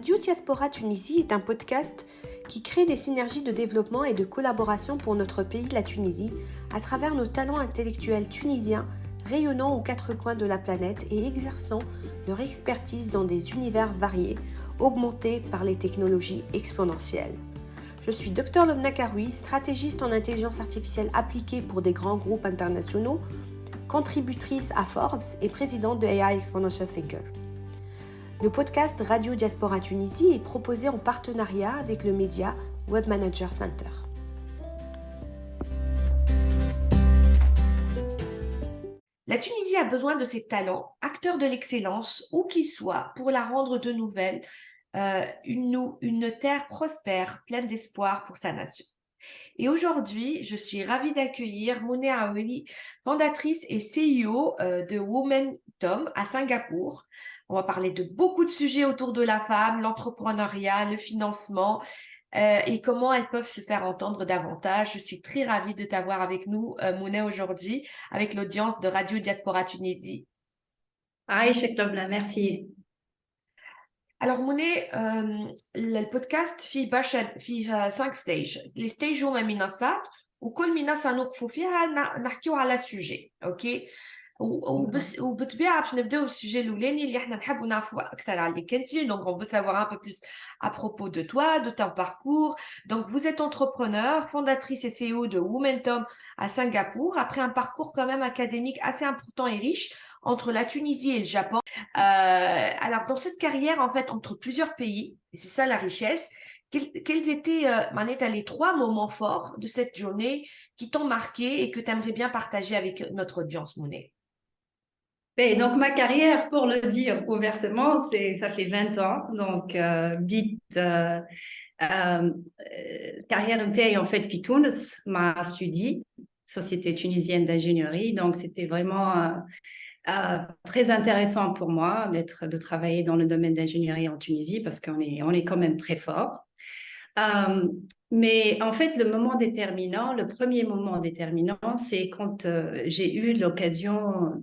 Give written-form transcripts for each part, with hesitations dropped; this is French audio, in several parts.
Radio Diaspora Tunisie est un podcast qui crée des synergies de développement et de collaboration pour notre pays, la Tunisie, à travers nos talents intellectuels tunisiens rayonnant aux quatre coins de la planète et exerçant leur expertise dans des univers variés, augmentés par les technologies exponentielles. Je suis Dr Lobna Karoui, stratégiste en intelligence artificielle appliquée pour des grands groupes internationaux, contributrice à Forbes et présidente de AI Exponential Thinker. Le podcast Radio Diaspora Tunisie est proposé en partenariat avec le média Web Manager Center. La Tunisie a besoin de ses talents, acteurs de l'excellence, où qu'ils soient, pour la rendre de nouvelle une terre prospère, pleine d'espoir pour sa nation. Et aujourd'hui, je suis ravie d'accueillir Mouneh Aouli, fondatrice et CEO de Womentom à Singapour. On va parler de beaucoup de sujets autour de la femme, l'entrepreneuriat, le financement et comment elles peuvent se faire entendre davantage. Je suis très ravie de t'avoir avec nous, Mouneh, aujourd'hui, avec l'audience de Radio Diaspora Tunisie. Aïcha Klobna, merci. Alors Mouneh, le podcast فيه 5 ستيج. les ستيج هما منصات وكل منصة نوقفوا فيها نحكيو على سوجي، اوكي؟ وبالطبيعة باش نبداو بالسوجي الاولاني اللي احنا نحبوا نعرفوا اكثر عليك انت. Donc on veut savoir un peu plus à propos de toi, de ton parcours. Donc vous êtes entrepreneur, fondatrice et CEO de Womentom à Singapour, après un parcours quand même académique assez important et riche entre la Tunisie et le Japon. Alors, dans cette carrière, en fait, entre plusieurs pays, et c'est ça la richesse, quels étaient les 3 moments forts de cette journée qui t'ont marqué et que tu aimerais bien partager avec notre audience, Mouneh? Et donc, ma carrière, pour le dire ouvertement, ça fait 20 ans. Donc, carrière interne, en fait, puis Tunis m'a studié, Société tunisienne d'ingénierie. Donc, c'était vraiment très intéressant pour moi de travailler dans le domaine d'ingénierie en Tunisie parce qu'on est quand même très fort. Mais en fait, le premier moment déterminant, c'est quand j'ai eu l'occasion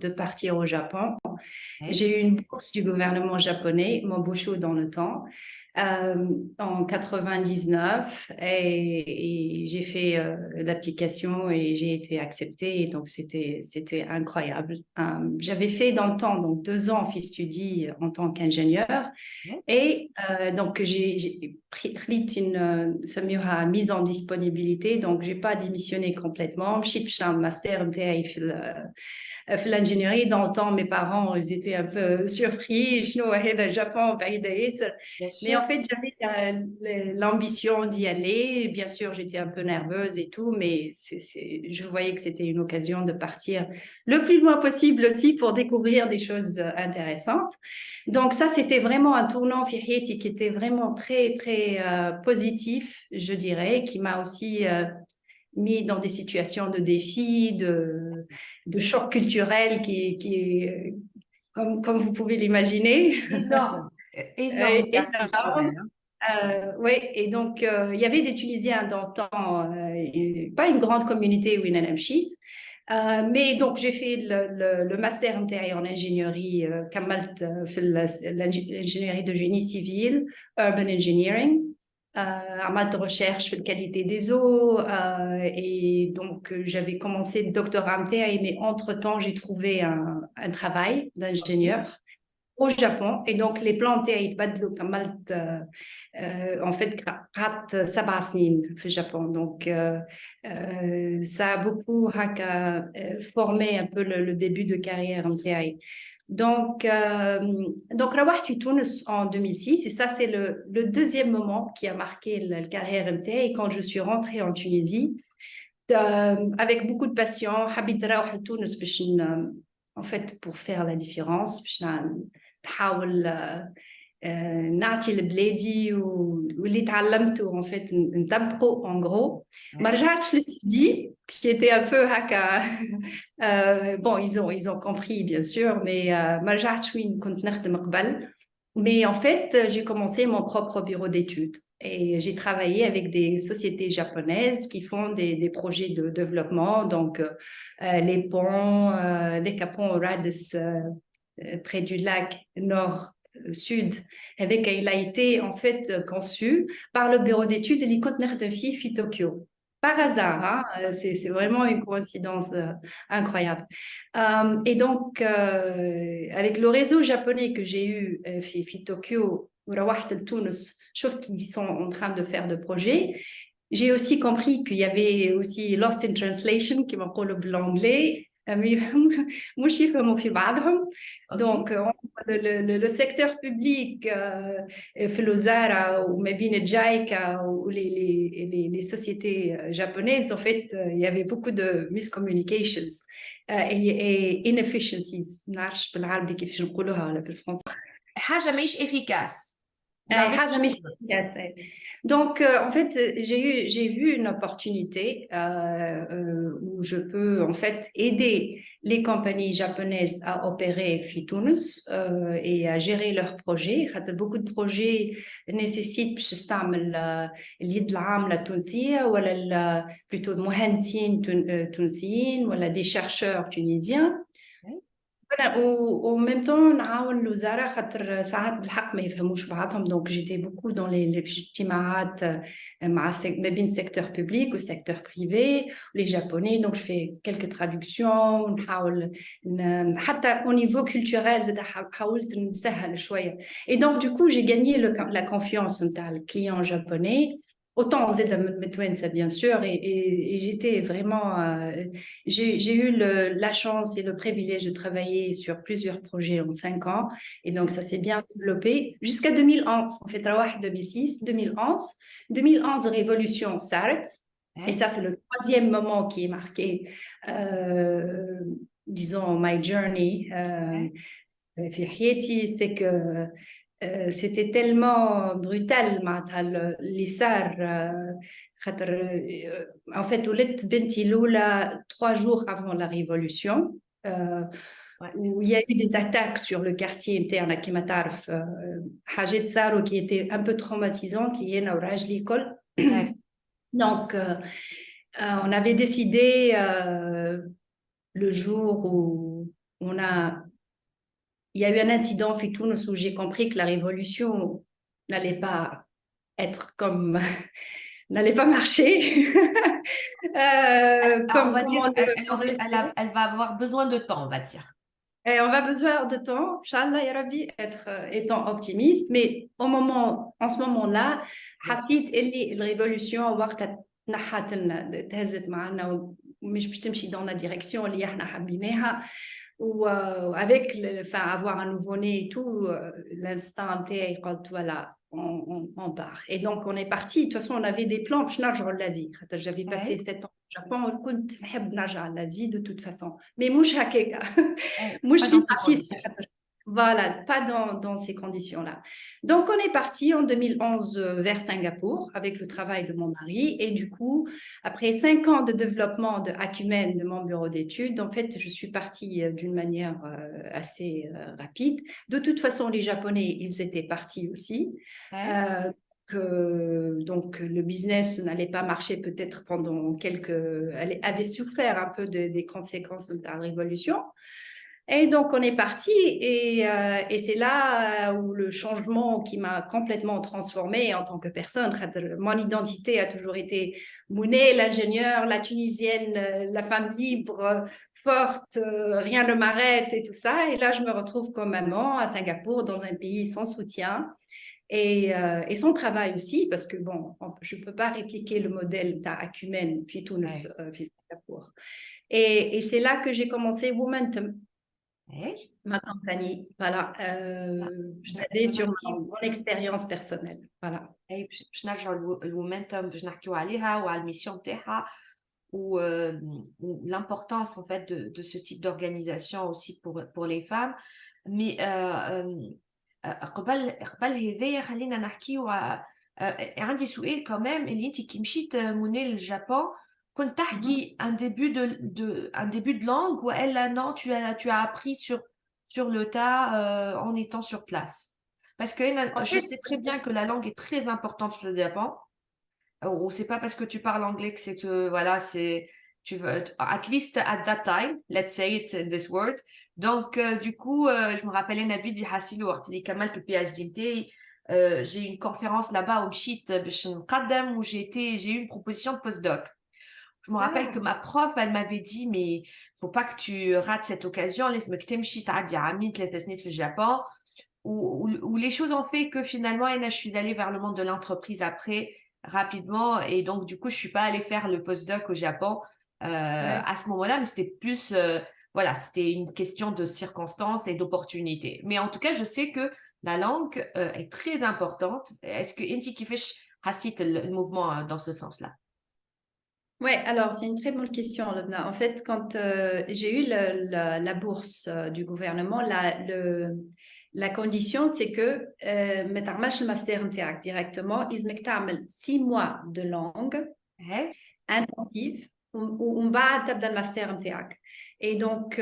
de partir au Japon. Ouais. J'ai eu une bourse du gouvernement japonais, Mobusho dans le temps, en 99 et j'ai fait l'application et j'ai été acceptée. Et donc, c'était incroyable. J'avais fait dans le temps, donc 2 ans Fistudi en tant qu'ingénieur. Ouais. Et donc, j'ai pris une mise en disponibilité. Donc, je n'ai pas démissionné complètement. Je suis un master l'ingénierie. Dans le temps, mes parents, ils étaient un peu surpris. Le Japon, mais en fait, j'avais l'ambition d'y aller. Bien sûr, j'étais un peu nerveuse et tout, mais je voyais que c'était une occasion de partir le plus loin possible aussi pour découvrir des choses intéressantes. Donc ça, c'était vraiment un tournant qui était vraiment très, très positif, je dirais, qui m'a aussi mis dans des situations de défi, de choc culturel comme vous pouvez l'imaginer. Énorme, énorme. Énorme. Oui, et donc il y avait des Tunisiens dans le temps, pas une grande communauté où mais donc j'ai fait le master intérieur en ingénierie, l'ingénierie de génie civil, urban engineering, عملت recherche sur la qualité des eaux, et donc j'avais commencé le doctorat interne, mais entre-temps j'ai trouvé un travail d'ingénieur au Japon. Et donc, les plans يتبدلوا كملت en fait قعدت 7 سنين في Japon. Donc, ça a beaucoup formé un peu le début de carrière نتاعي. Donc روحت Tunis en 2006 et ça c'est le deuxième moment qui a marqué la carrière نتاعي quand je suis rentrée en Tunisie avec beaucoup de passion. حبيت نروح لتونس باش en fait pour faire la différence باش نحاول نعطي لبلادي واللي تعلمته en fait نطبقه en gros. ما رجعتش للسودي qui était un peu هكا bon ils ont compris bien sûr mais ما رجعتش وين كنت نخدم قبل. Mais en fait, j'ai commencé mon propre bureau d'études et j'ai travaillé avec des sociétés japonaises qui font des projets de développement, donc les ponts, les ponts Radis près du lac nord Sud, avec, il a été en fait conçu par le bureau d'études اللي كنت نخدم فيه في Tokyo. Par hasard, hein, c'est vraiment une coïncidence incroyable. Et donc, avec le réseau japonais que j'ai eu في Tokyo, وروحت لتونس, شفت qu'ils sont en train de faire de projets. J'ai aussi compris qu'il y avait aussi Lost in Translation, qui m'appelle l'anglais. مش يفهموا في بعضهم. Donc, le secteur public في الوزارة وما بين JICA ou les sociétés japonaises, en fait, il y avait beaucoup de miscommunications et inefficiencies. ما نعرفش بالعربي كيفاش نقولوها ولا بالفرنسي. حاجة مش efficace. حاجة مش efficace. Donc, en fait, j'ai vu une opportunité où je peux en fait aider les compagnies japonaises à opérer في تونس et à gérer leurs projets. Beaucoup de projets nécessitent باش تستعمل اليد العاملة التونسية ولا plutôt مهندسين تونسيين ولا des chercheurs tunisiens. En même temps, نعاون الوزارة خاطر ساعات بالحق ما يفهموش بعضهم. Donc, j'étais beaucoup dans les اجتماعات مع ما بين secteur public ou secteur privé, les japonais. Donc, je fais quelques traductions. نحاول حتى au niveau culturel زاد حاولت نسهل شوية. Et donc, du coup, j'ai gagné la confiance نتاع الكليون japonais. Autant زاد من متوانسة bien sûr, et j'étais vraiment j'ai eu la chance et le privilège de travailler sur plusieurs projets en 5 ans, et donc ça s'est bien développé jusqu'à 2011. En fait, 2006, 2011 révolution SART, et ça c'est le troisième moment qui est marqué disons my journey في حياتي. C'est que c'était tellement brutal اللي صار خاطر en fait ولدت بنتي الأولى 3 jours avant la révolution où il y a eu des attaques sur le quartier نتاعنا كما تعرف حاجات صاروا qui étaient un peu traumatisantes اللي أنا وراجلي الكل. Donc on avait décidé le jour où il y a eu un incident في تونس où j'ai compris que la révolution n'allait pas être comme n'allait pas marcher. On va dire, elle va avoir besoin de temps, on va dire. Et on va besoin de temps, Inch'Allah, ya Rabbi, étant optimiste, mais en ce moment-là, حسيت اللي الريفولوشن وقتها تنحت لنا تهزت معنا ومش باش تمشي dans la direction اللي احنا حبيناها. Ou avec avoir un nouveau-né et tout, l'instinct نتاعي قلت voilà, on part. Et donc on est parti. De toute façon, on avait des plans باش نرجعوا لl'Asie. J'avais passé 7 ans au Japon, كنت نحب نرجع لl'Asie de toute façon. Mais مش هكاكا. مش في صحيح. Voilà, pas dans ces conditions-là. Donc, on est parti en 2011 vers Singapour avec le travail de mon mari. Et du coup, après 5 ans de développement de Acumen, de mon bureau d'études, en fait, je suis partie d'une manière assez rapide. De toute façon, les Japonais, ils étaient partis aussi. Donc, le business n'allait pas marcher peut-être pendant elle avait souffert un peu des conséquences de la révolution. Et donc, on est parti et c'est là où le changement qui m'a complètement transformée en tant que personne. Mon identité a toujours été Mouné, l'ingénieur, la Tunisienne, la femme libre, forte, rien ne m'arrête et tout ça. Et là, je me retrouve comme maman à Singapour, dans un pays sans soutien. Et son travail aussi, parce que bon, je ne peux pas répliquer le modèle d'Acumen, puis Tunis, puis Singapour. Et c'est là que j'ai commencé Womentum, ma compagnie, voilà, basée sur mon expérience personnelle, voilà. باش نرجعوا المومنتوم باش نحكيو عليها وعلى الميسيون تاعها ou l'importance en fait de ce type d'organisation aussi pour les femmes. Mais قبل هذايا خلينا نحكيو عندي سؤال quand même. اللي انت كي مشيت منى للجابون كنت تحكي un début de langue ou elle non tu as appris sur le tas en étant sur place? Parce que je sais très bien que la langue est très importante sur le Japon. Ou c'est pas parce que tu parles anglais que c'est que voilà, c'est tu veux at least at that time, let's say it in this word. Donc, du coup, je me rappelais Nabil dit Hassilo, Artili Kamal, le PhD نتاعي. J'ai eu une conférence là-bas au MCHIT باش نقدم où j'ai eu une proposition de postdoc. Je me rappelle que Ah, ma prof, elle m'avait dit, mais faut pas que tu rates cette occasion, laisse-moi que تمشي تعدي عامين 3 سنين في Japon, où les choses ont fait que finalement, je suis allée vers le monde de l'entreprise après, rapidement, et donc du coup, je suis pas allée faire le postdoc au Japon ouais. à ce moment-là, mais c'était plus, voilà, c'était une question de circonstances et d'opportunités. Mais en tout cas, je sais que la langue est très importante. Est-ce que Inti Kifesh hassit le mouvement dans ce sens-là? Ouais, alors c'est une très bonne question, Lubna. En fait, quand j'ai eu la bourse du gouvernement, la condition, c'est que ما تعملش الماستر نتاعك directement. لازمك تعمل 6 mois de langue Hein? intensive ومن بعد تبدا الماستر نتاعك. Et donc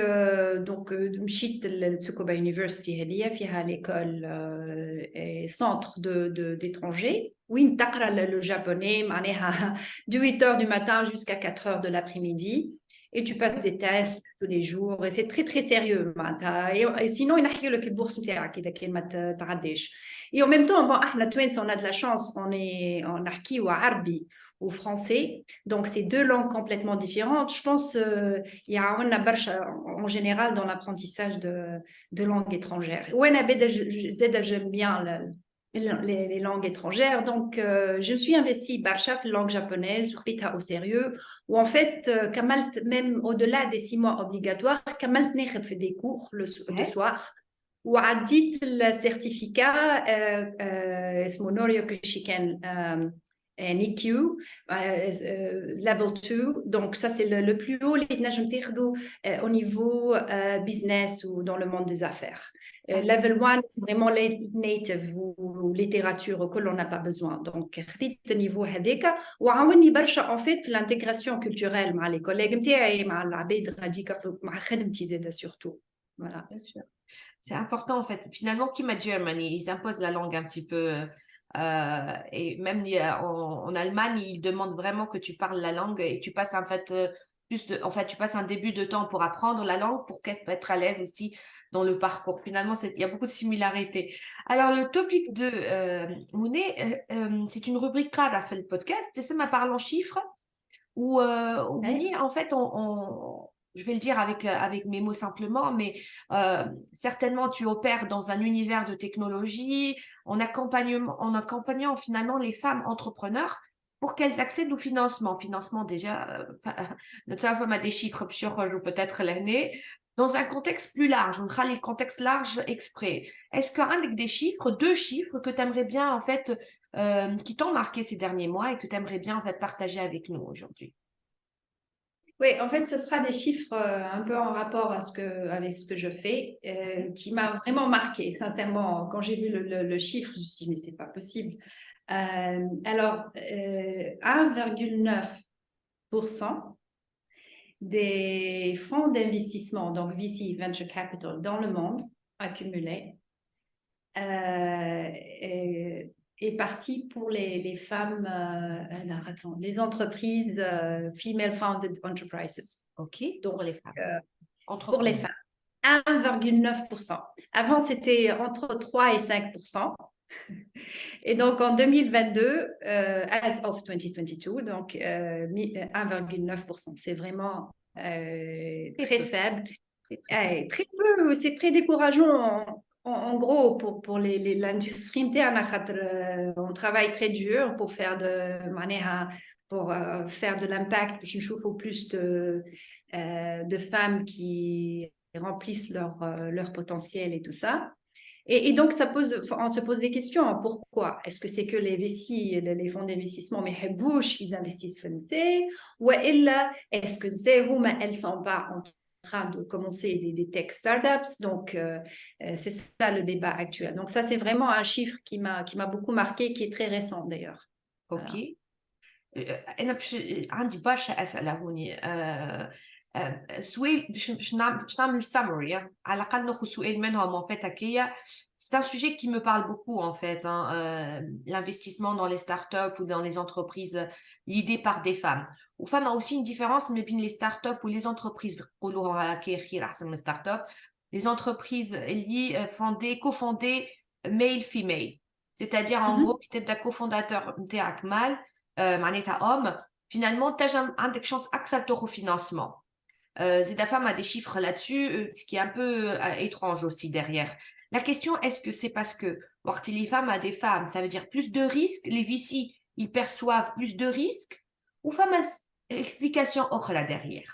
مشيت لتسوكوبا يونيفرسيتي هذه فيها ليكول centre d'étrangers وين تقرا le japonais معناها de 8 heures du matin jusqu'à 4 heures de l'après-midi. Et tu passes des tests tous les jours et c'est très très sérieux معناتها. Et sinon ينحيوا لك البورصه نتاعك اذا كان ما تعداش. Et en même temps bon احنا توانسه on a de la chance, on نحكيوا عربي ou français. Donc, c'est deux langues complètement différentes. Je pense il y a un برشا en général dans l'apprentissage de langues étrangères. Ouais, j'aime bien les langues étrangères. Donc, je me suis investie برشا في langue japonaise, خديتها au sérieux. Ou en fait, كملت même au-delà des 6 mois obligatoires, كملت ناخذ في des cours le Hein? soir. وعديت السيرتيفيكا اسمه نوريو كوشيكان NIQ, level 2. Donc, ça, c'est le plus haut, au niveau business ou dans le monde des affaires. Level 1, c'est vraiment les native ou littérature que l'on n'a pas besoin. Donc, خديت niveau هذاك وعاوني برشا en fait l'intégration culturelle مع les collègues نتاعي مع العباد غاديكا مع خدمتي زاده surtout. Voilà. Bien sûr. C'est important en fait. Finalement, Kima Germany, ils imposent la langue un petit peu. Et même en Allemagne, ils demandent vraiment que tu parles la langue et tu passes en fait en fait, tu passes un début de temps pour apprendre la langue pour être à l'aise aussi dans le parcours. Finalement, il y a beaucoup de similarités. Alors, le topic de Mounet, c'est une rubrique rare à faire le podcast. C'est ça, ma parle en chiffres où Ouais. Mouni, en fait, je vais le dire avec mes mots simplement, mais certainement tu opères dans un univers de technologie en accompagnant finalement les femmes entrepreneurs pour qu'elles accèdent au financement. Financement déjà, notre femme a des chiffres sur peut-être l'année. Dans un contexte plus large, on fera les contextes larges exprès. Est-ce qu'un des chiffres, 2 chiffres que tu aimerais bien en fait qui t'ont marqué ces derniers mois et que tu aimerais bien en fait partager avec nous aujourd'hui? Oui, en fait, ce sera des chiffres un peu en rapport avec ce que je fais, qui m'a vraiment marqué, sincèrement. Quand j'ai vu le chiffre, je me suis dit, mais c'est pas possible. Alors, 1,9% des fonds d'investissement, donc VC, Venture Capital, dans le monde, accumulés, est parti pour les femmes, alors attends, les entreprises, female founded enterprises. OK, Donc, pour les femmes. pour les Entrepreneurs. femmes, 1,9%. Avant, c'était entre 3 et 5%. Et donc, en 2022, as of 2022, donc 1,9%. C'est vraiment Très très peu. faible. Très peu. Très peu, c'est très décourageant en gros pour l'industrie interne. On travaille très dur pour faire faire de l'impact. Je trouve au plus de femmes qui remplissent leur potentiel et tout ça. Et donc, on se pose des questions. Pourquoi? Est-ce que c'est que les VC, les fonds d'investissement, mais ils investissent français? Ou est-ce que elles sont pas en train de commencer des tech startups? Donc, c'est ça le débat actuel. Donc, ça, c'est vraiment un chiffre qui m'a beaucoup marqué, qui est très récent d'ailleurs. OK. Voilà. أنا عندي برشا أسئلة هوني سؤال باش نعمل summary على الأقل ناخذ سؤال منهم en fait هكايا. C'est un sujet qui me parle beaucoup en fait l'investissement dans les startups ou dans les entreprises l'idée par des femmes. وفما aussi une différence ما بين les startups ou les entreprises نقولوا هكايا خير أحسن من startup les entreprises اللي cofondées male female. C'est-à-dire en Mhm. gros كي تبدا cofondateur نتاعك mâle معناتها homme finalement تنجم عندك chance اكثر تاخذ financement. Zeda Femme a des chiffres là-dessus, ce qui est un peu étrange aussi derrière. La question, est-ce que c'est parce que les femmes a des femmes, ça veut dire plus de risques, les VC, ils perçoivent plus de risques, ou femme a explication autre là derrière?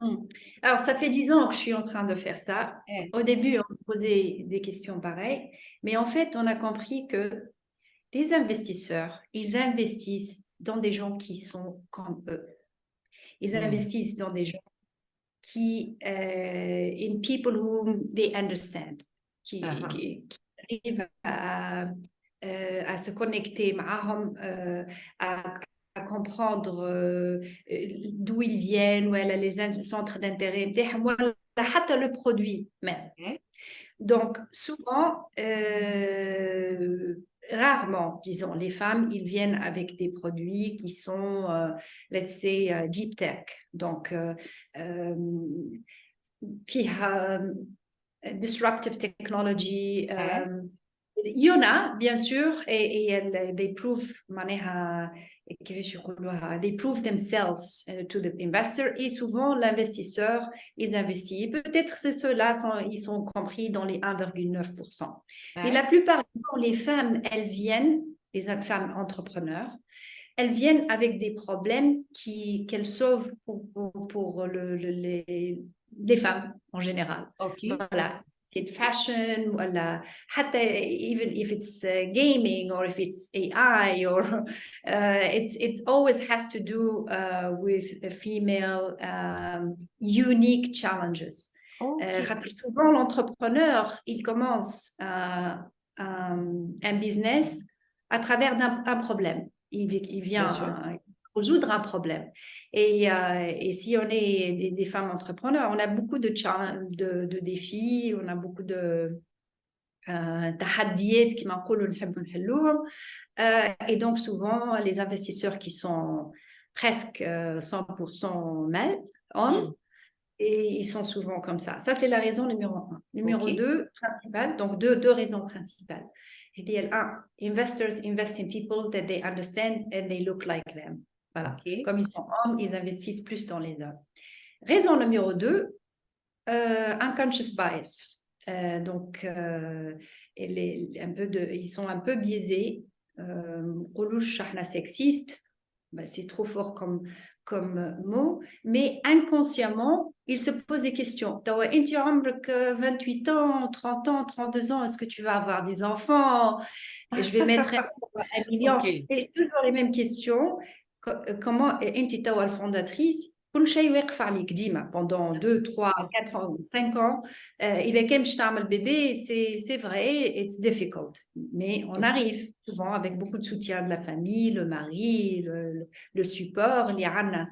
Mm. Alors, ça fait 10 ans que je suis en train de faire ça. Eh, Au début, on se posait des questions pareilles, mais en fait, on a compris que les investisseurs, ils investissent dans des gens qui sont comme eux. Ils investissent dans des gens in people whom they understand, qui arrivent à se connecter معهم, à comprendre d'où ils viennent, ou les centres d'intérêt نتاعهم, ولا حتى le produit même. Donc, souvent, rarement, disons, les femmes, ils viennent avec des produits qui sont, let's say, deep tech. Donc, فيها disruptive technology. Il y en a, bien sûr, et they prove, معناها, كيفاش يقولوها, they prove themselves to the investor. Et souvent, l'investisseur, ils investissent. Peut-être que ceux-là, ils sont compris dans les 1,9%. Mais la plupart du temps, les femmes, elles viennent, les femmes entrepreneurs, elles viennent avec des problèmes qu'elles sauvent pour les femmes en général. Voilà. Fashion, ولا حتى even if it's gaming or if it's AI or it always has to do with a female unique challenges. Souvent l'entrepreneur il commence un business à travers un problème. Il vient résoudre un problème. Et si on est des femmes entrepreneurs, on a beaucoup de défis, on a beaucoup de تحديات كما نقولوا نحبوا نحلوهم. Et donc souvent les investisseurs qui sont presque 100% mâles, hommes, et ils sont souvent comme ça. Ça, c'est la raison numéro 1. Numéro 2, principale, donc deux raisons principales. Investors invest in people that they understand and they look like them. Voilà. Comme ils sont hommes, ils investissent plus dans les hommes. Raison numéro 2, unconscious bias. Donc, ils sont un peu biaisés. Sexiste, c'est trop fort comme mot, mais inconsciemment, ils se posent des questions. Tu as 28 ans, 30 ans, 32 ans, est-ce que tu vas avoir des enfants? Et je vais mettre 1 million. Et c'est toujours les mêmes questions. Comment tu es la fondatrice? Pendant 2, 3, 4 ans, 5 ans, il est quand même bébé, c'est vrai, it's difficult. Mais on arrive souvent avec beaucoup de soutien de la famille, le mari, le support, les rana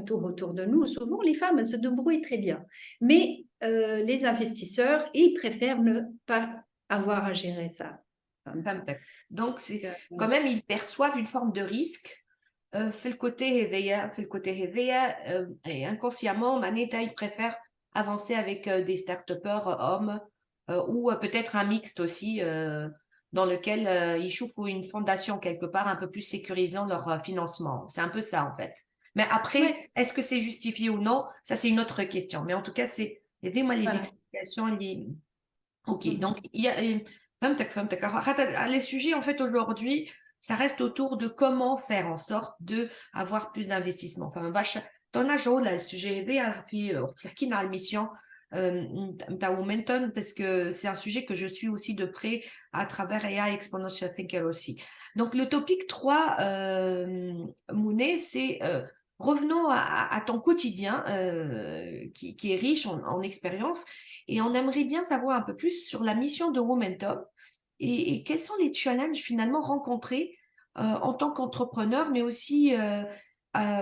autour de nous. Souvent, les femmes, elles se débrouillent très bien. Mais les investisseurs, ils préfèrent ne pas avoir à gérer ça. Donc, quand même, ils perçoivent une forme de risque. في الكوتي هذايا et inconsciemment معناتها ils préfèrent avancer avec des start-upers hommes ou peut-être un mixte aussi dans lequel ils chauffent une fondation quelque part un peu plus sécurisant leur financement. C'est un peu ça en fait. Mais après, est-ce que c'est justifié ou non? Ça, c'est une autre question. Mais en tout cas, c'est aidez-moi les explications. Ok, donc il y a les sujets en fait aujourd'hui, ça reste autour de comment faire en sorte d'avoir plus d'investissement. Enfin, dans la journée, le sujet puis qui dans la mission parce que c'est un sujet que je suis aussi de près à travers AI Exponential Thinker aussi. Donc, le topic 3, Mounet, c'est revenons à ton quotidien qui est riche en expérience et on aimerait bien savoir un peu plus sur la mission de Womentum. Et quels sont les challenges finalement rencontrés en tant qu'entrepreneur, mais aussi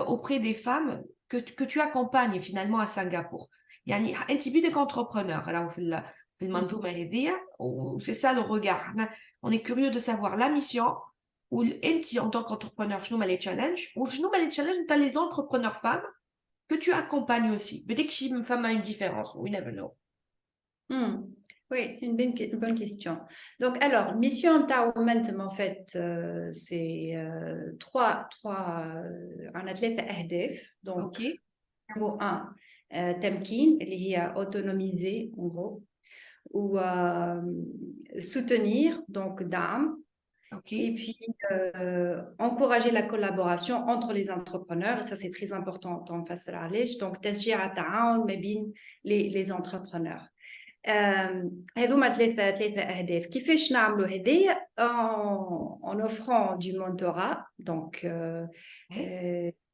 auprès des femmes que tu accompagnes finalement à Singapour. يعني انت بدك entrepreneur alors في المنظومه هذيا c'est ça le regard. On est curieux de savoir la mission ou انت en tant qu'entrepreneur شنو هما les challenges وشنو هما les challenges نتاع les entrepreneurs femmes que tu accompagnes aussi. Peut-être que chaque femme a une différence, we never know. Hmm. Oui, c'est une bonne question. Donc, alors, mission de Momentum, en fait, c'est un athlète AHDF. Donc, OK, numéro un, Temkin, il y a autonomiser, en gros, ou soutenir, donc d'âme. Et OK. puis, encourager la collaboration entre les entrepreneurs. Et ça, c'est très important en face à la donc, تشجيع التعاون ما بين les entrepreneurs. هذوما ثلاثة أهداف. كيفاش نعملوا هذايا en offrant du mentorat. Donc,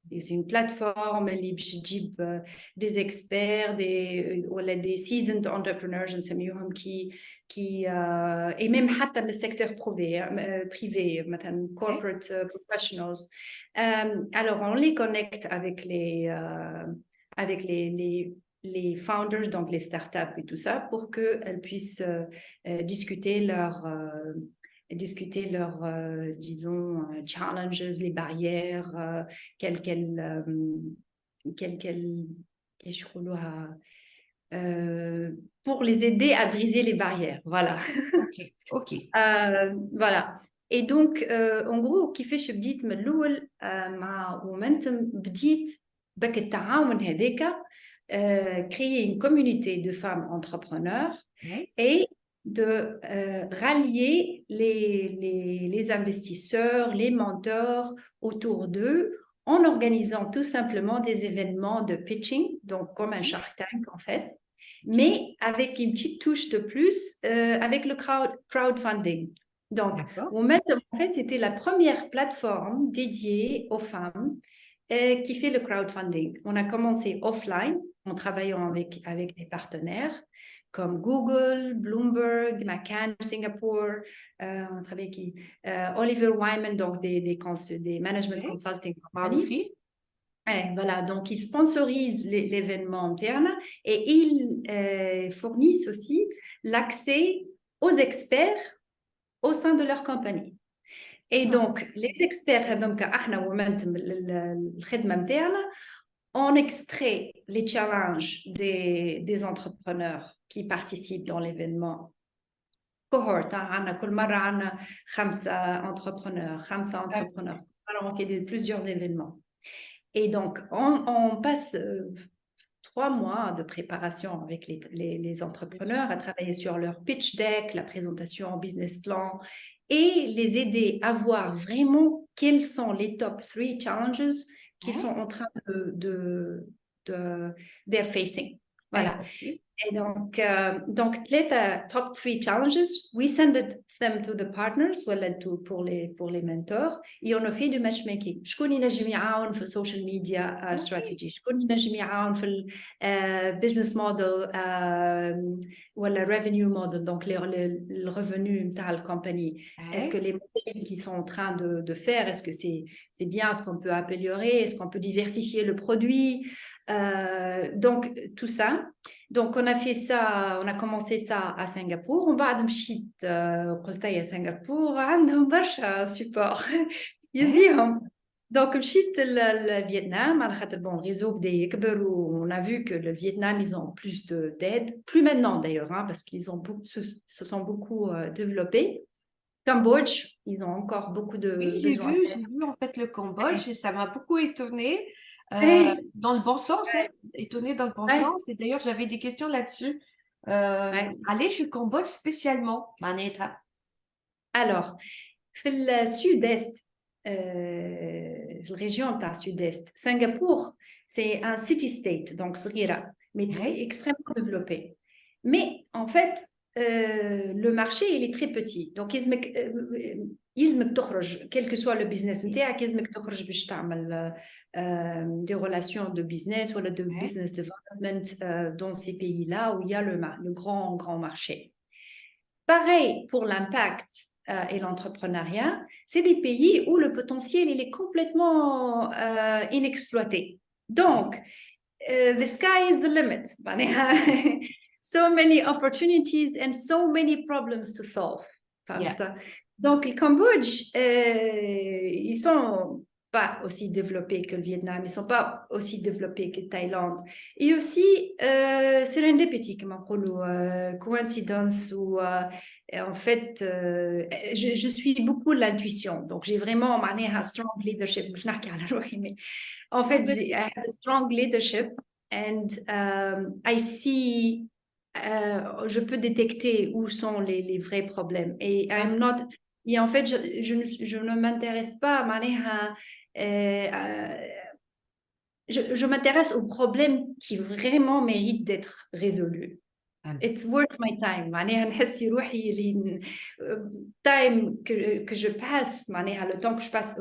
Ouais, c'est une plateforme اللي باش تجيب des experts, des seasoned entrepreneurs نسميوهم qui et même حتى من السيكتور privé مثلا ouais, corporate professionals. Alors, on les connecte avec les founders, donc les startups et tout ça, pour qu'elles puissent discuter leurs disons, challenges, les barrières, pour les aider à briser les barrières. Voilà. OK, OK. Voilà. Et donc, en gros, كيفاش بديت من الأول مع مومنتم بديت بك التعاون هذاك créer une communauté de femmes entrepreneurs Ouais, et de rallier les investisseurs, les mentors autour d'eux en organisant tout simplement des événements de pitching, donc comme un OK, Shark Tank en fait, OK. mais avec une petite touche de plus avec le crowdfunding. Donc, D'accord. Momentum, en fait, c'était la première plateforme dédiée aux femmes qui fait le crowdfunding. On a commencé offline en travaillant avec des partenaires comme Google, Bloomberg, McCann, Singapour, on travaille qui, Oliver Wyman, donc des management Ouais, consulting companies. معروفين. Et voilà, donc ils sponsorisent l'événement interne et ils fournissent aussi l'accès aux experts au sein de leur compagnie. Et donc, les experts, donc, on extrait les challenges des entrepreneurs qui participent dans l'événement. Cohort, كل مرة عنا 5 entrepreneurs. Alors, on fait plusieurs événements. Et donc, on passe 3 mois de préparation avec les entrepreneurs à travailler sur leur pitch deck, la présentation en business plan et les aider à voir vraiment quels sont les top 3 challenges qui Ouais, sont en train they're facing. Voilà. OK. Et donc les top 3 challenges, we send them to the partners pour les mentors et on a fait du matchmaking. شكون ينجم يعاون في social media strategy, شكون ينجم يعاون في business model ولا revenue model, donc le revenu نتاع الcompagnie. Est-ce que Ouais, les modèles qu'ils sont en train de faire, est-ce que c'est bien, est-ce qu'on peut améliorer, est-ce qu'on peut diversifier le produit, donc tout ça. Donc on a fait ça, on a commencé ça à Singapour. On بعد مشيت قلت Singapour عندهم برشا support ouais, يزيهم. Donc مشيت الفيتنام على خاطر bon réseau بدا يكبر on a vu que le Vietnam ils ont plus d'aide, plus maintenant d'ailleurs parce qu'ils ont se sont beaucoup développés. Cambodge, ils ont encore beaucoup de oui, besoins j'ai vu en fait le Cambodge d'aide. et ça m'a beaucoup étonnée, Ouais, dans le bon sens, hein, étonnée dans le bon ouais, sens. Et d'ailleurs, j'avais des questions là-dessus. ouais. Aller chez le Cambodge spécialement, معناتها. Alors, في السود-est, في الريجيون تاع السود-est, Singapour, c'est un city-state, donc صغيرة, mais Ouais, extrêmement développé. Mais en fait, le marché, il est très petit. Donc, يلزمك تخرج, quel que soit le business نتاعك, يلزمك تخرج باش تعمل des relations de business ou de ouais, business development dans ces pays-là où il y a le grand marché. Pareil pour l'impact et l'entrepreneuriat, c'est des pays où le potentiel il est complètement inexploité. Donc, the sky is the limit. So many opportunities and so many problems to solve. yeah, Donc, le Cambodge, ils sont pas aussi développés que le Vietnam, ils sont pas aussi développés que Thaïlande. Et aussi, serendipity, comme on dit, coïncidence, ou en fait, je suis beaucoup l'intuition. Donc, j'ai vraiment un strong leadership. Je n'ai rien à dire, mais en fait, I have a strong leadership and I see, je peux détecter où sont les vrais problèmes. Et I'm not, et en fait, je ne m'intéresse pas je m'intéresse aux problèmes qui vraiment méritent d'être résolus. It's worth my time. نحس روحي time que je passe, le temps que je passe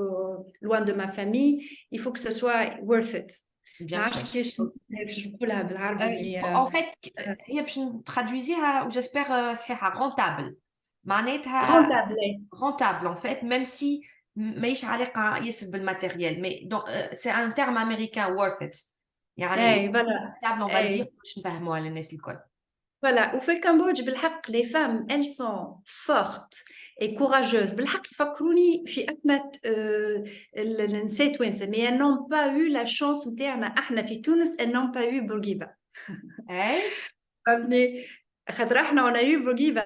loin de ma famille, il faut que ce soit worth it. Bien sûr. En fait, traduisez, j'espère, rentable. Rentable, en fait, même si ماهيش علاقة ياسر بالmatériel, mais c'est un terme américain, worth it. يعني rentable, on va le dire باش نفهموها للناس الكل. Voilà, au fait Cambodge, بالحق, les femmes, elles sont fortes et courageuses. بالحق يفكروني في أحنا نسيت وين mais elles n'ont pas eu la chance نتاعنا احنا في تونس, elles n'ont pas eu بورقيبة. فهمتني؟ خاطر احنا on a eu بورقيبة,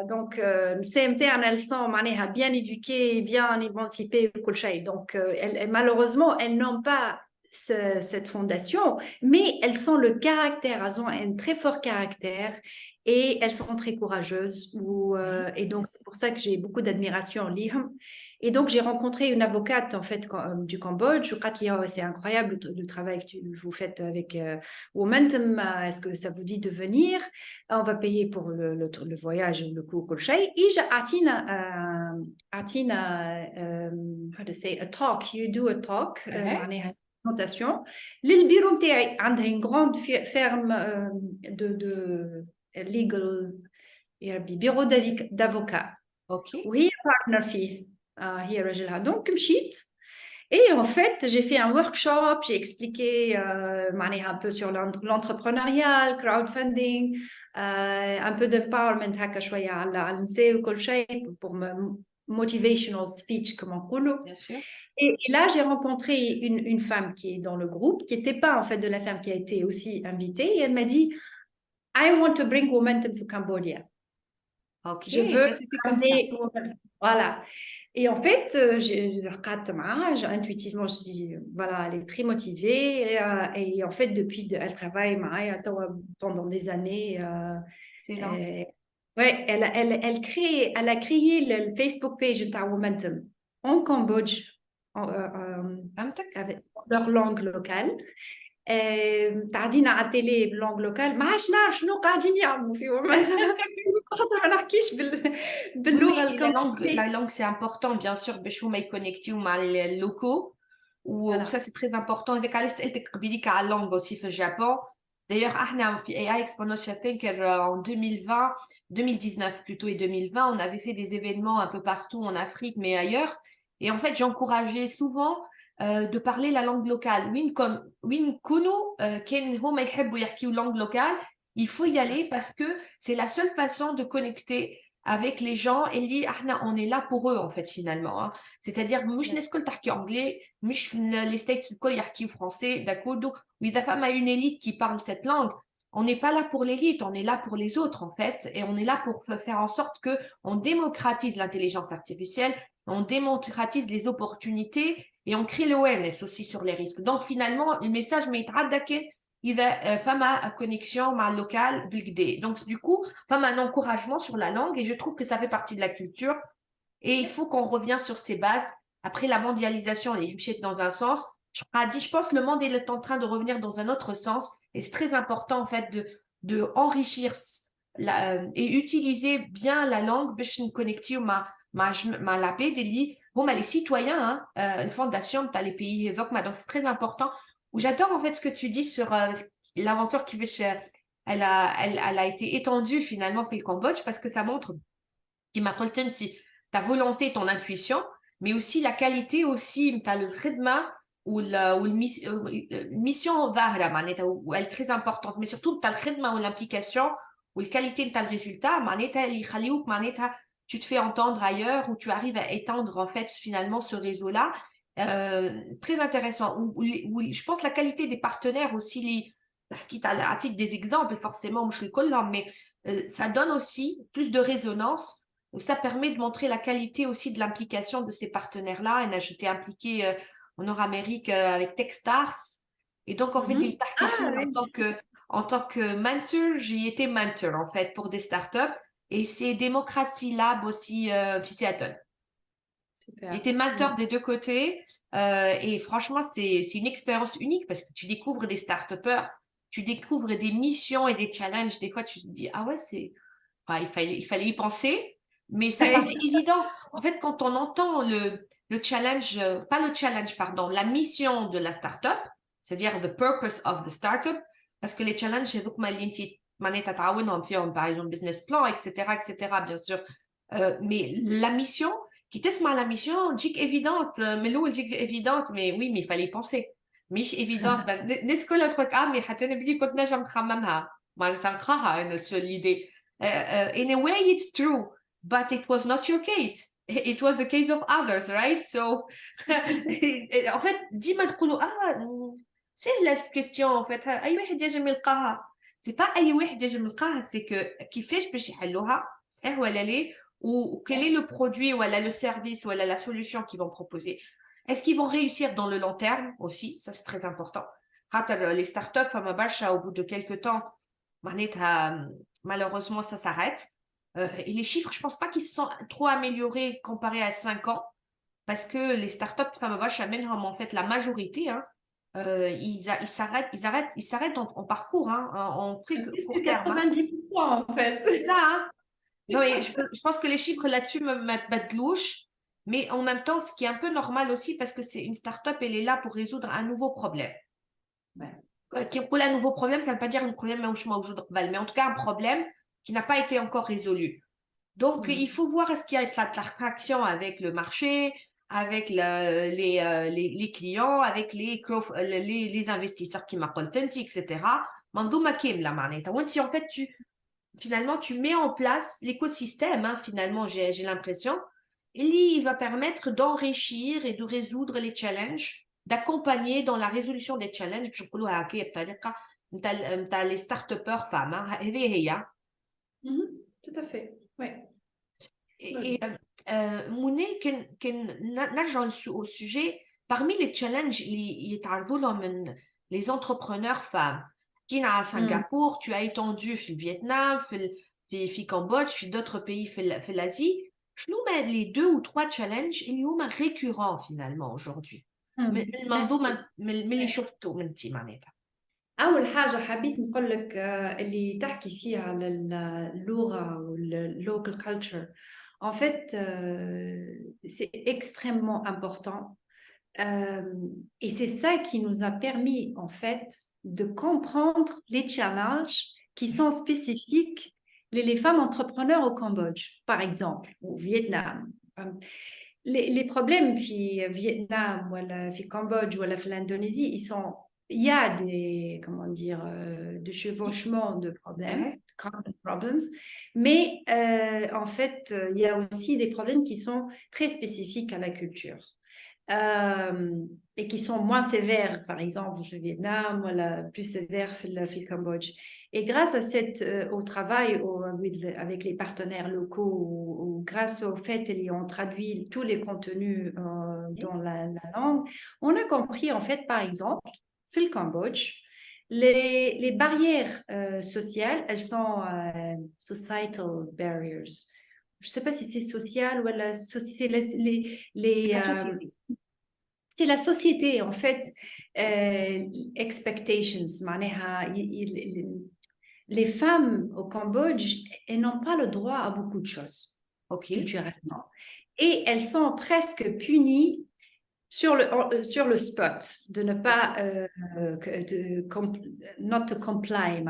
donc النساء نتاعنا elles sont معناها bien éduquées, bien émancipées وكل شيء. Donc malheureusement, elles n'ont pas cette fondation, mais elles sont le caractère, elles ont un très fort caractère et elles sont très courageuses. Et donc, c'est pour ça que j'ai beaucoup d'admiration lihm. Et donc, j'ai rencontré une avocate en fait du Cambodge. C'est incroyable le travail que vous faites avec Momentum. Est-ce que ça vous dit de venir? On va payer pour le voyage, le coût, كل شيء. Et j'ai how to say, a talk. You do a talk. présentation. للبيرو نتاعي عندها une grande ferme de legal, يا ربي, bureau d'avocat. وهي partner فيه, هي راجلها. Donc مشيت. Et en fait, j'ai fait un workshop, j'ai expliqué un peu sur l'entrepreneuriat, crowdfunding, un peu d'empowerment هكا شوية على النساء وكل شيء, pour motivational speech, comme on dit. Bien sûr. Et là, j'ai rencontré une femme qui est dans le groupe, qui n'était pas en fait de la femme qui a été aussi invitée, et elle m'a dit, I want to bring Momentum to Cambodia. Ok, je veux ça c'était comme ça. Voilà. Et en fait, intuitivement, je dis, voilà, elle est très motivée. Et en fait, elle travaille pendant des années. Excellent. Ouais, elle a créé le Facebook page de Momentum en Cambodge, avec leur langue locale. تعدينا على التيلي باللونغ لوكال, ما عادش نعرف شنو قاعدين يعملوا في خاطر ما نحكيش باللغه الكامبودجيه. La langue c'est important bien sûr باش هما يكونيكتيو مع les locaux, ou ça c'est très important. هذاك علاش سالتك قبيليك على اللونغ aussi في الجابون. D'ailleurs احنا في AI Exponential Thinker en 2020, 2019 plutôt, et 2020 on avait fait des événements un peu partout en Afrique mais ailleurs, et en fait j'encourageais souvent de parler la langue locale. وين كونوا كان هما يحبوا يحكيوا langue locale, il faut y aller parce que c'est la seule façon de connecter avec les gens. Et on est là pour eux en fait finalement, hein. C'est-à-dire مش الناس الكل تحكي anglais, مش les States الكل يحكيوا français, d'accord. وإذا فما une élite qui parle cette langue, on n'est pas là pour l'élite, on est là pour les autres en fait, et on est là pour faire en sorte que on démocratise l'intelligence artificielle, on démocratise les opportunités, et on crée l'awareness aussi sur les risques. Donc finalement le message m'يتعدى إذا فما connexion مع local بالكدا. Donc du coup فما un encouragement sur la langue, et je trouve que ça fait partie de la culture, et il faut qu'on revienne sur ces bases. Après la mondialisation, elle est dans un sens. Je pense que le monde est en train de revenir dans un autre sens, et c'est très important en fait de enrichir et utiliser bien la langue باش نكونيكتيو مع العباد اللي هما les citoyens, hein, الفونداسيون تاع les pays هذوك. Donc c'est très important. J'adore en fait ce que tu dis sur l'aventure qui elle a été étendue finalement في le Cambodge, parce que ça montre ta volonté, ton intuition, mais aussi la qualité aussi تاع الخدمة والميسيون ظاهرة معناتها, où elle est très importante, mais surtout تاع الخدمة والimplication والqualité تاع الريزultat معناتها اللي يخليوك معناتها tu te fais entendre ailleurs, où tu arrives à étendre en fait finalement ce réseau-là. très intéressant. Je pense la qualité des partenaires aussi, quitte à titre des exemples, forcément, je le colle, mais ça donne aussi plus de résonance. Ça permet de montrer la qualité aussi de l'implication de ces partenaires-là. J'étais impliquée en Nord-Amérique avec Techstars. Et donc, en fait, il Ah, en tant que mentor, j'y étais mentor, en fait, pour des startups. Et c'est Democracy Lab aussi, Seattle. super. J'étais mentor des deux côtés et franchement, c'est une expérience unique parce que tu découvres des start-upers, tu découvres des missions et des challenges. Des fois, tu te dis, ah ouais, enfin, il fallait y penser, mais ça paraît évident. En fait, quand on entend le challenge, pas le challenge, pardon, la mission de la start-up, c'est-à-dire the purpose of the start-up, parce que les challenges, c'est donc par exemple, business plan, etc., etc., bien sûr. Mais la mission, qui تسمع la mission تجيك évidente من الأول تجيك évidente mais oui mais il fallait y penser مش évidente الناس كلها تقول لك mais حتى أنا بدي كنت نجم نخممها معناتها نلقاها أنا l'idée in a way it's true but it was not your case it was the case of others right so en fait ديما تقولوا سهلة الكيستيون en fait أي واحد يجم يلقاها c'est pas أي واحد يجم يلقاها c'est que كيفاش باش يحلوها صحيح ولا ليه ou quel est le produit ou le service ou la solution qu'ils vont proposer. Est-ce qu'ils vont réussir dans le long terme aussi? Ça, c'est très important. Les startups, au bout de quelques temps, malheureusement, ça s'arrête. Et les chiffres, je pense pas qu'ils se sont trop améliorés comparés à 5 ans parce que les startups, en fait, la majorité, ils s'arrêtent en parcours, en très Plus de court terme. 90% en fait. C'est ça, hein? Non, mais je pense que les chiffres là-dessus me battent louche, mais en même temps, ce qui est un peu normal aussi, parce que c'est une start-up, elle est là pour résoudre un nouveau problème. Pour un nouveau problème, ça ne veut pas dire un problème, mais en tout cas un problème qui n'a pas été encore résolu. Donc, il faut voir est-ce qu'il y a de l'attraction avec le marché, avec les clients, avec les investisseurs qui m'appellent, etc. منظومة كاملة معناتها. وانت en fait finalement, tu mets en place l'écosystème, finalement, j'ai l'impression. Et il va permettre d'enrichir et de résoudre les challenges, d'accompagner dans la résolution des challenges. Je les start-upers femmes. Tout à fait, oui. Et Mounet, au sujet, parmi les challenges, les entrepreneurs femmes, qui à Singapour, tu as étendu le Vietnam, le Cambodge, d'autres pays, l'Asie. Je nous mets les 2 ou 3 challenges, ils sont récurrents finalement aujourd'hui. Mais les شفتوا من انتي معناتها. أول حاجة حبيت نقول لك اللي تحكي فيها على اللغة والlocal culture. En fait, c'est extrêmement important. Et c'est ça qui nous a permis, en fait, de comprendre les challenges qui sont spécifiques les femmes entrepreneurs au Cambodge, par exemple, au Vietnam. Les problèmes au Vietnam, ou au Cambodge, ou en Indonésie, il y a des, comment dire, de chevauchements de problèmes, common problems, mais en fait, il y a aussi des problèmes qui sont très spécifiques à la culture. Et qui sont moins sévères, par exemple, au Vietnam, voilà, plus sévères au Cambodge. Et grâce à au travail avec les partenaires locaux, ou grâce au fait qu'ils ont traduit tous les contenus dans la langue, on a compris, en fait, par exemple, au Cambodge, les barrières sociales, elles sont societal barriers. Je ne sais pas si c'est social ou c'est c'est la société, en fait, expectations. Les femmes au Cambodge, elles n'ont pas le droit à beaucoup de choses, culturellement. Et elles sont presque punies sur le spot, de ne pas not to comply,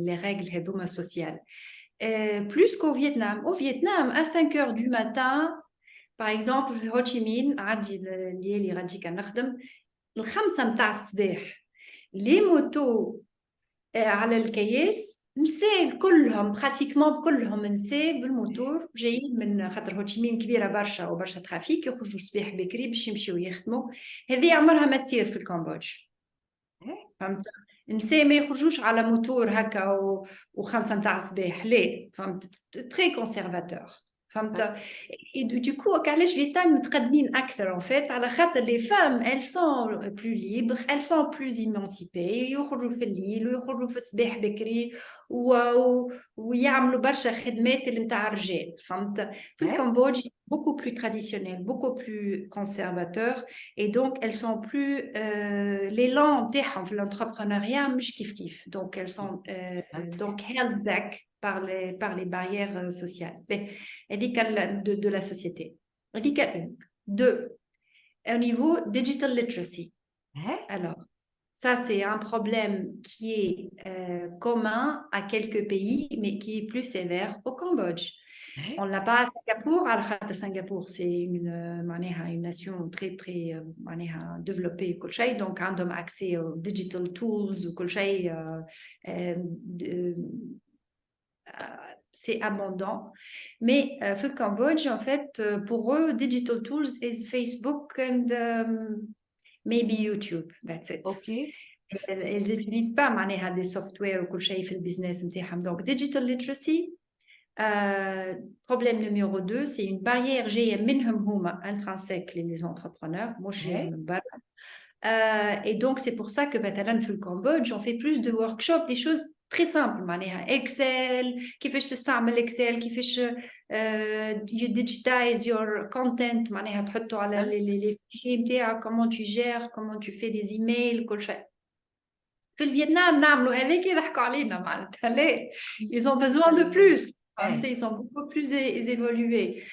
les règles sociales. Plus qu'au Vietnam. Au Vietnam, à 5 heures du matin, par exemple, Ho Chi Minh, les motos على الكياس نساء كلهم براتيكمون كلهم نساء بالموتور جايين من خاطر هوتشيمين كبيره برشا وبرشا ترافيك يخرجوا الصباح بكري باش يمشيو يخدموا. هذه عمرها ما تصير في الكمبودج. فهمت؟ النساء ما يخرجوش على موتور هكا وخمسة نتاع الصباح لا. فهمت؟ تري كونسيرفاتور. فهمت؟ دو كو علاش فيتنام متقدمين اكثر ان فيت على خاطر لي فام elles sont plus libres, elles sont plus émancipées. يخرجوا في الليل ويخرجوا في الصباح بكري ويعملوا برشا خدمات اللي نتاع الرجال. فهمت؟ في الكمبودج beaucoup plus traditionnel, beaucoup plus conservateur et donc elles sont plus l'élan نتاعهم في l'entrepreneuriat مش كيف كيف. Donc elles sont donc held back par les barrières sociales de la société. Une. Deux, au niveau digital literacy. Alors, ça, c'est un problème qui est commun à quelques pays, mais qui est plus sévère au Cambodge. On ne l'a pas à Singapour. Alors, Singapour, c'est une nation très, très développée. Donc, on a accès aux digital tools, c'est abondant. Mais في الكمبودج, en fait, pour eux, digital tools is Facebook and maybe YouTube. That's it. Okay. Ils n'utilisent pas معناها des software وكل شيء في البيزنس نتاعهم. Donc, digital literacy. Problème numéro 2, c'est une barrière جاية منهم هما intrinsèque les entrepreneurs. مش جاية من برا. Et donc, c'est pour ça que مثلا في الكمبودج, on fait plus de workshops, des choses très simples. معناها Excel, كيفاش تستعمل Excel, كيفاش you digitize your content, معناها تحطه على les fichiers نتاعك, comment tu gères, comment tu fais des emails, كل شيء. في الفيتنام نعملوا هذاك يضحكوا علينا معناتها لا. Ils ont besoin de plus. Ils sont beaucoup plus évolués.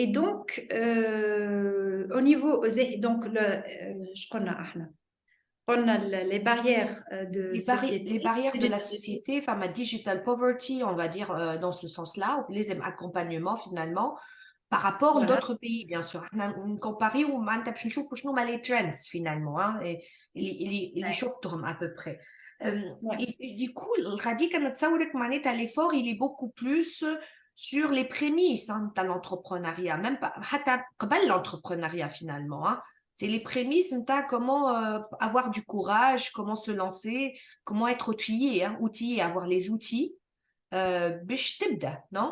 Et donc, au niveau, donc je connais les barrières de société. Les barrières de la société, enfin, ma digital poverty, on va dire dans ce sens-là, les accompagnements finalement, par rapport à d'autres pays, bien sûr. Comparé où les trends finalement, hein, et les choses tournent à peu près. Et du coup, l'effort, il est beaucoup plus sur les prémices de l'entrepreneuriat, même pas l'entrepreneuriat finalement. Hein. C'est les prémices, comment avoir du courage, comment se lancer, comment être outillé, avoir les outils. Non?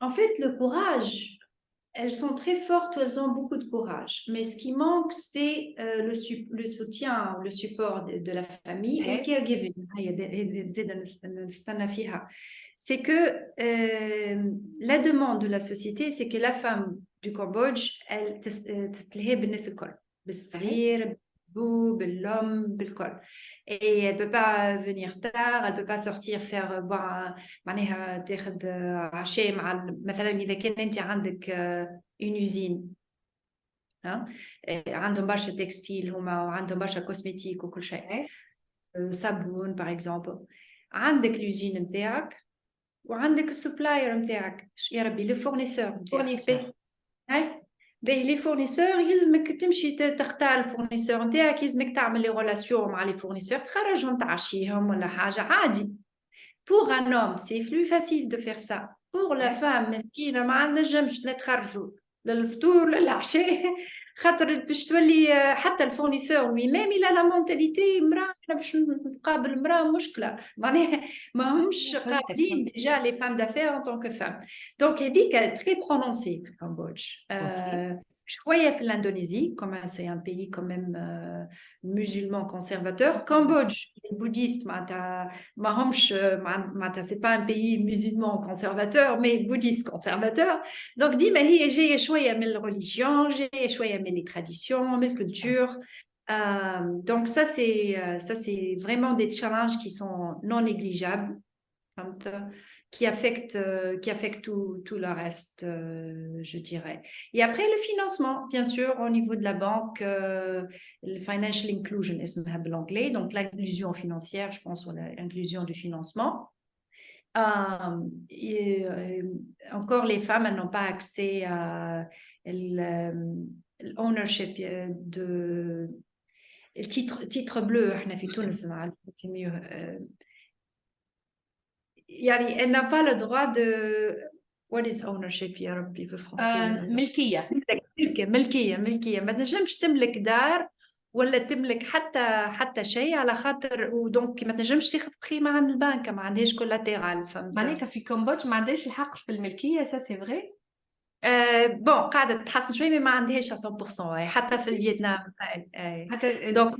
En fait, le courage, elles sont très fortes, elles ont beaucoup de courage. Mais ce qui manque, c'est le soutien, le support de la famille, le caregiving. C'est que la demande de la société, c'est que la femme du Cambodge, elle تتلهي بالناس الكل بالصغير بالhomme بالكل. Et elle peut pas venir tard, elle peut pas sortir faire boire معناها تاخذ عشاء مع مثلا إذا كان أنت عندك une usine. عندهم برشا تكستيل هما وعندهم برشا كوسميتيك وكل شيء. صابون باغ اكزومبل. عندك لوزين نتاعك وعندك السبلاير نتاعك يا ربي لو فورنيسور نتاعك. باهي لي فورنيسور يلزمك تمشي تختار الفورنيسور نتاعك, يلزمك تعمل لي ريلاسيون مع لي فورنيسور, تخرجهم تعشيهم ولا حاجه عادي. Pour un homme, c'est plus facile de faire ça. Pour la femme, مسكينه ما نجمش لا تخرجوا للفطور للعشاء خاطر باش تولي حتى الفورنيسور لوي ميم الى لا مونتاليتي مراه انا باش نقابل مراه مشكله معناها ما همش قاعدين ديجا لي فام دافير ان طونك فام. دونك هذيك تري برونونسي في الكمبودج. شويه في الاندونيسي كما سي ان بيي كوميم musulman conservateur. Cambodge, les bouddhistes معناتها ما همش معناتها c'est pas un pays musulman conservateur mais bouddhiste conservateur. Donc ديما هي جايه شويه من الريليجيون, جايه شويه من les traditions, من الculture. Donc ça c'est vraiment des challenges qui sont non négligeables, qui affectent tout le reste, je dirais. Et après, le financement, bien sûr, au niveau de la banque, le financial inclusion, l'anglais, donc l'inclusion financière, je pense, ou l'inclusion du financement. Encore, les femmes, elles n'ont pas accès à l'ownership de le titre bleu, c'est mieux. يعني elle n'a pas le droit de what is ownership يا ربي بالفرنسي ملكية. ملكية ما تنجمش تملك دار ولا تملك حتى شيء على خاطر ودونك ما تنجمش تاخذ قيمة عند البنك ما عندهاش كولاتيرال فهمت. معناتها في كمبودج ما عندهاش الحق في الملكية ça c'est vrai. بون قاعدة تتحسن شوي ما عندهاش 100% حتى في الفيتنام. حتى دونك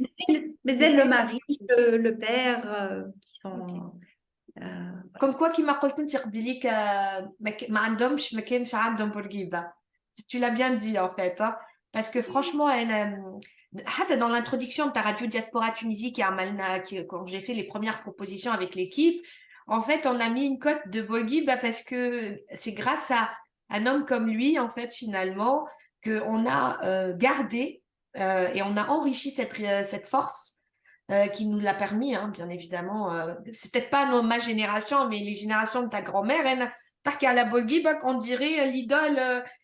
مازال لو ماري لو بير qui sont كوم كوا كيما قلت انت قبيليك ما عندهمش ما كانش عندهم بورقيبه. Tu l'as bien dit en fait hein? Parce que franchement حتى dans l'introduction de ta radio Diaspora Tunisie quand j'ai fait les premières propositions avec l'équipe, en fait on a mis une cote de Bourguiba parce que c'est grâce à un homme comme lui en fait finalement qu'on a gardé et on a enrichi cette force qui nous l'a permis, hein, bien évidemment. C'est peut-être pas ma génération, mais les générations de ta grand-mère, à la Bolgib, on dirait l'idole.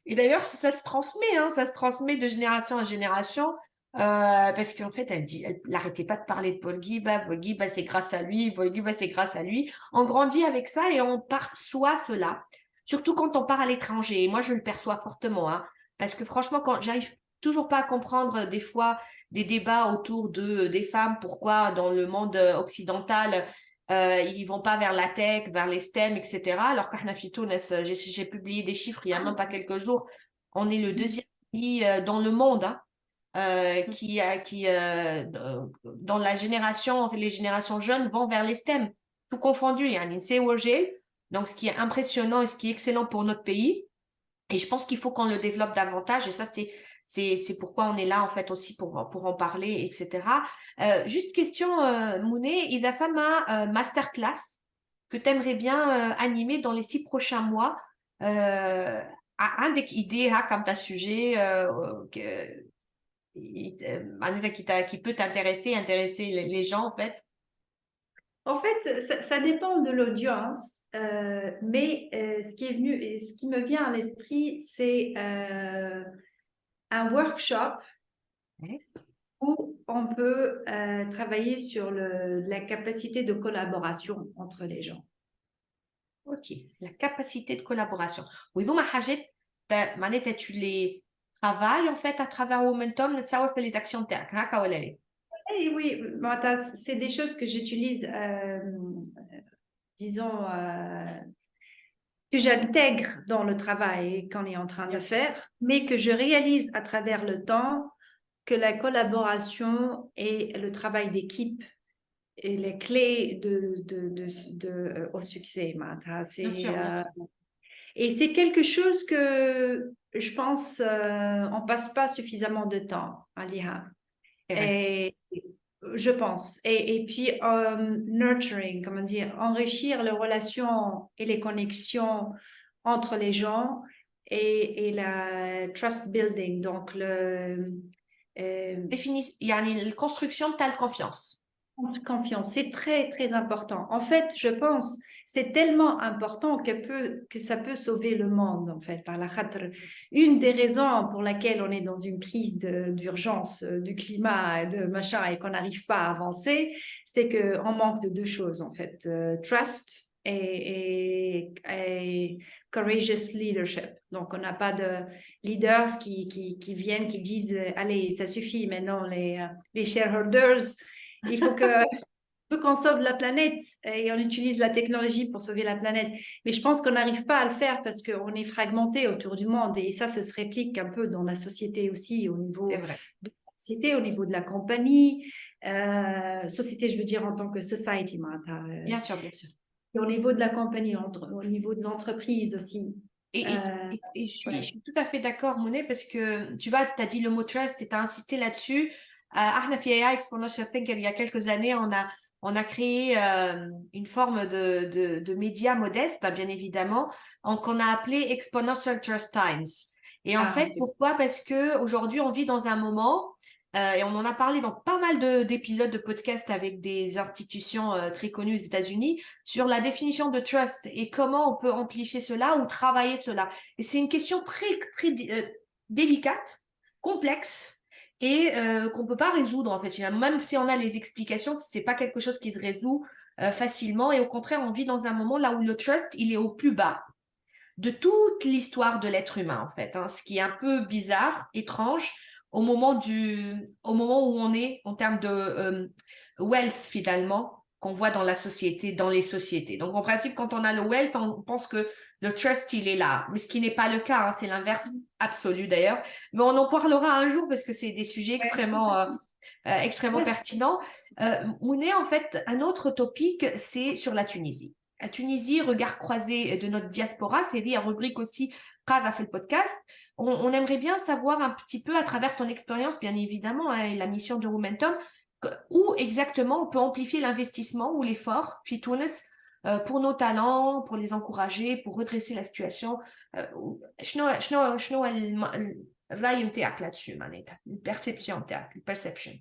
Et d'ailleurs, ça se transmet, hein, ça se transmet de génération en génération. Parce qu'en fait, elle n'arrêtait pas de parler de Bolgiba. Bolgiba, c'est grâce à lui. Bolgiba, c'est grâce à lui. On grandit avec ça et on perçoit cela. Surtout quand on part à l'étranger. Et moi, je le perçois fortement, hein, parce que franchement, quand j'arrive toujours pas à comprendre des fois des débats autour des femmes, pourquoi dans le monde occidental, ils vont pas vers la tech, vers les STEM, etc. Alors qu'à Tunis, j'ai publié des chiffres il y a même pas quelques jours, on est le deuxième pays dans le monde hein, dans la génération, les générations jeunes vont vers les STEM, tout confondu. Il y a un INSEE donc ce qui est impressionnant et ce qui est excellent pour notre pays. Et je pense qu'il faut qu'on le développe davantage. Et ça, c'est pourquoi on est là, en fait, aussi pour en parler, etc. Juste question, Mouné, il a fait ma masterclass que tu aimerais bien animer dans les 6 prochains mois. عندك idée comme ta sujet qui peut intéresser les gens, en fait? En fait, ça dépend de l'audience, mais ce qui est venu et ce qui me vient à l'esprit, c'est un workshop où on peut travailler sur la capacité de collaboration entre les gens. Ok, la capacité de collaboration. Oui, donc, معناتها tu les travailles en fait à travers Momentum, نتصور في les actions تاعك هكا ولا لا؟ Et oui, c'est des choses que j'utilise, disons, que j'intègre dans le travail qu'on est en train de faire, mais que je réalise à travers le temps que la collaboration et le travail d'équipe et les clés au succès. Et c'est quelque chose que je pense on passe pas suffisamment de temps à lire. Et je pense. Et puis, nurturing, comment dire, enrichir les relations et les connexions entre les gens et la trust building, donc يعني la construction de ta confiance. confiance, c'est très, très important. En fait, je pense, c'est tellement important que ça peut sauver le monde, en fait. Une des raisons pour laquelle on est dans une crise d'urgence du climat, de machin, et qu'on n'arrive pas à avancer, c'est qu'on manque de 2 choses, en fait. Trust et courageous leadership. Donc, on n'a pas de leaders qui viennent, qui disent « Allez, ça suffit maintenant, les shareholders ». Il faut qu'on sauve la planète et on utilise la technologie pour sauver la planète. Mais je pense qu'on n'arrive pas à le faire parce qu'on est fragmenté autour du monde et ça se réplique un peu dans la société aussi, au niveau de la société, au niveau de la compagnie. Société, je veux dire en tant que society. Bien sûr, bien sûr. Et au niveau de la compagnie, au niveau de l'entreprise aussi. Et je suis tout à fait d'accord, Monet, parce que tu vois, tu as dit le mot trust et tu as insisté là-dessus. احنا في AI Exponential Thinker il y a quelques années on a créé une forme de média modeste bien évidemment qu'on a appelé Exponential Trust Times et en fait pourquoi parce que aujourd'hui on vit dans un moment et on en a parlé dans pas mal d'épisodes de podcast avec des institutions très connues aux États-Unis sur la définition de trust et comment on peut amplifier cela ou travailler cela et c'est une question très très délicate, complexe et qu'on peut pas résoudre en fait finalement. Même si on a les explications, c'est pas quelque chose qui se résout facilement. Et au contraire, on vit dans un moment là où le trust, il est au plus bas de toute l'histoire de l'être humain, en fait, hein, ce qui est un peu bizarre, étrange, au moment où on est en termes de wealth, finalement, qu'on voit dans la société, dans les sociétés. Donc, en principe, quand on a le wealth, on pense que le trust, il est là. Mais ce qui n'est pas le cas, hein, c'est l'inverse absolu d'ailleurs. Mais on en parlera un jour parce que c'est des sujets extrêmement pertinents. Mounet, en fait, un autre topic, c'est sur la Tunisie. La Tunisie, regard croisé de notre diaspora, c'est la rubrique aussi Prague a fait le podcast. On aimerait bien savoir un petit peu à travers ton expérience, bien évidemment, hein, et la mission de Momentum, où exactement on peut amplifier l'investissement ou l'effort, puis Tunis, pour nos talents, pour les encourager, pour redresser la situation. شنو الرأي نتاعك là-dessus معناتها البرسبشن نتاعك البرسبشن.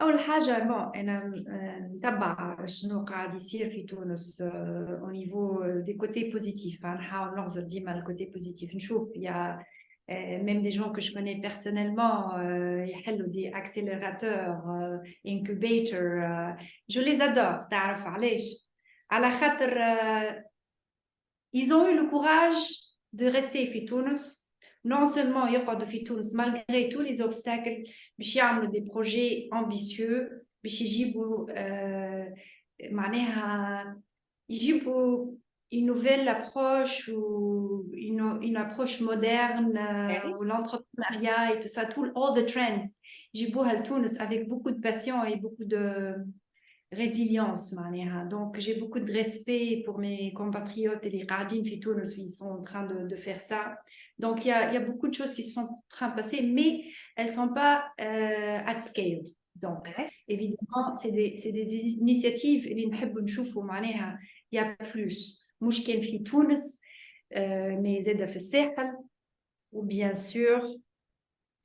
أول حاجة أنا نتبع شنو قاعد يصير في تونس au niveau des côtés positifs. نحاول نغزر ديما الكوتي بوزيتيف. نشوف يا même des gens que je connais personnellement يحلوا des accélérateurs, incubators. Je les adore. تعرف علاش؟ على خاطر ils ont eu le courage de rester في تونس. Non seulement يقعدوا في تونس malgré tous les obstacles باش يعملوا des projets ambitieux باش يجيبوا معناها يجيبوا une nouvelle approche ou une approche moderne ou l'entrepreneuriat et tout ça, all the trends يجيبوها لتونس avec beaucoup de passion et beaucoup de résilience معناها. Donc j'ai beaucoup de respect pour mes compatriotes et les Radin في تونس, ils sont en train de faire ça. Donc il y a beaucoup de choses qui sont en train de passer, mais elles ne sont pas at scale. Donc évidemment c'est des initiatives اللي نحب نشوفوا معناها il y a plus. مش كان في تونس mais زادة في الساحل ou bien sûr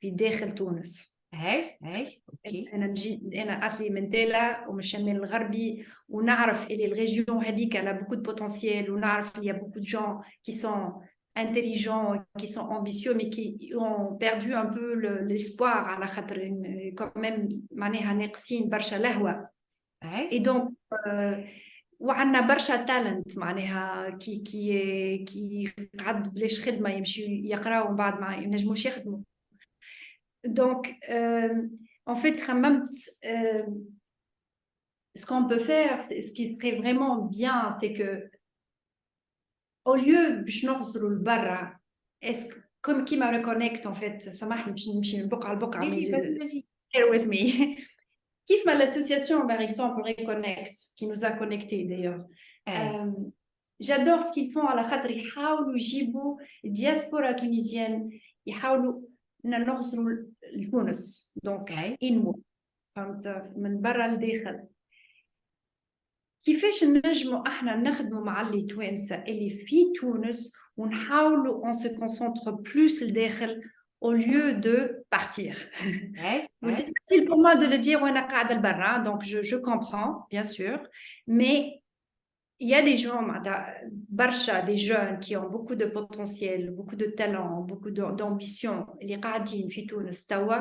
في داخل تونس. اوكي. انا اصلي من تالا ومن الشمال الغربي, ونعرف اللي الريجيون هذيك elle a beaucoup de potentiel, ونعرف il y a beaucoup de gens qui sont intelligents, qui sont ambitieux, mais qui ont perdu un peu l'espoir على خاطر quand même معناها ناقصين برشا لهوة. et donc وعندنا برشا تالنت معناها كي قعد بلاش خدمه يمشيو يقراو ومن بعد ما ينجموش يخدموا. Donc, en fait, ce qu'on peut faire, ce qui serait vraiment bien, c'est que au lieu de est-ce que comme qui me reconnecte en fait, ça marche, Vas-y. Share with me. Kif l'association par exemple Reconnect qui nous a connectés d'ailleurs. J'adore ce qu'ils font à la khadri, يحاولوا يجيبوا diaspora tunisienne, يحاولوا نغزروا لتونس. Donc إنمو فهمت من برا لداخل. كيفاش نجموا احنا نخدموا مع اللي توانسه اللي في تونس ونحاولوا on se concentre plus لداخل au lieu de partir. C'est facile pour moi de le dire وانا قاعده لبرا, donc je comprends bien sûr, mais il y a des gens, برشا, des jeunes qui ont beaucoup de potentiel, beaucoup de talent, beaucoup d'ambition, اللي قاعدين في تونس توا,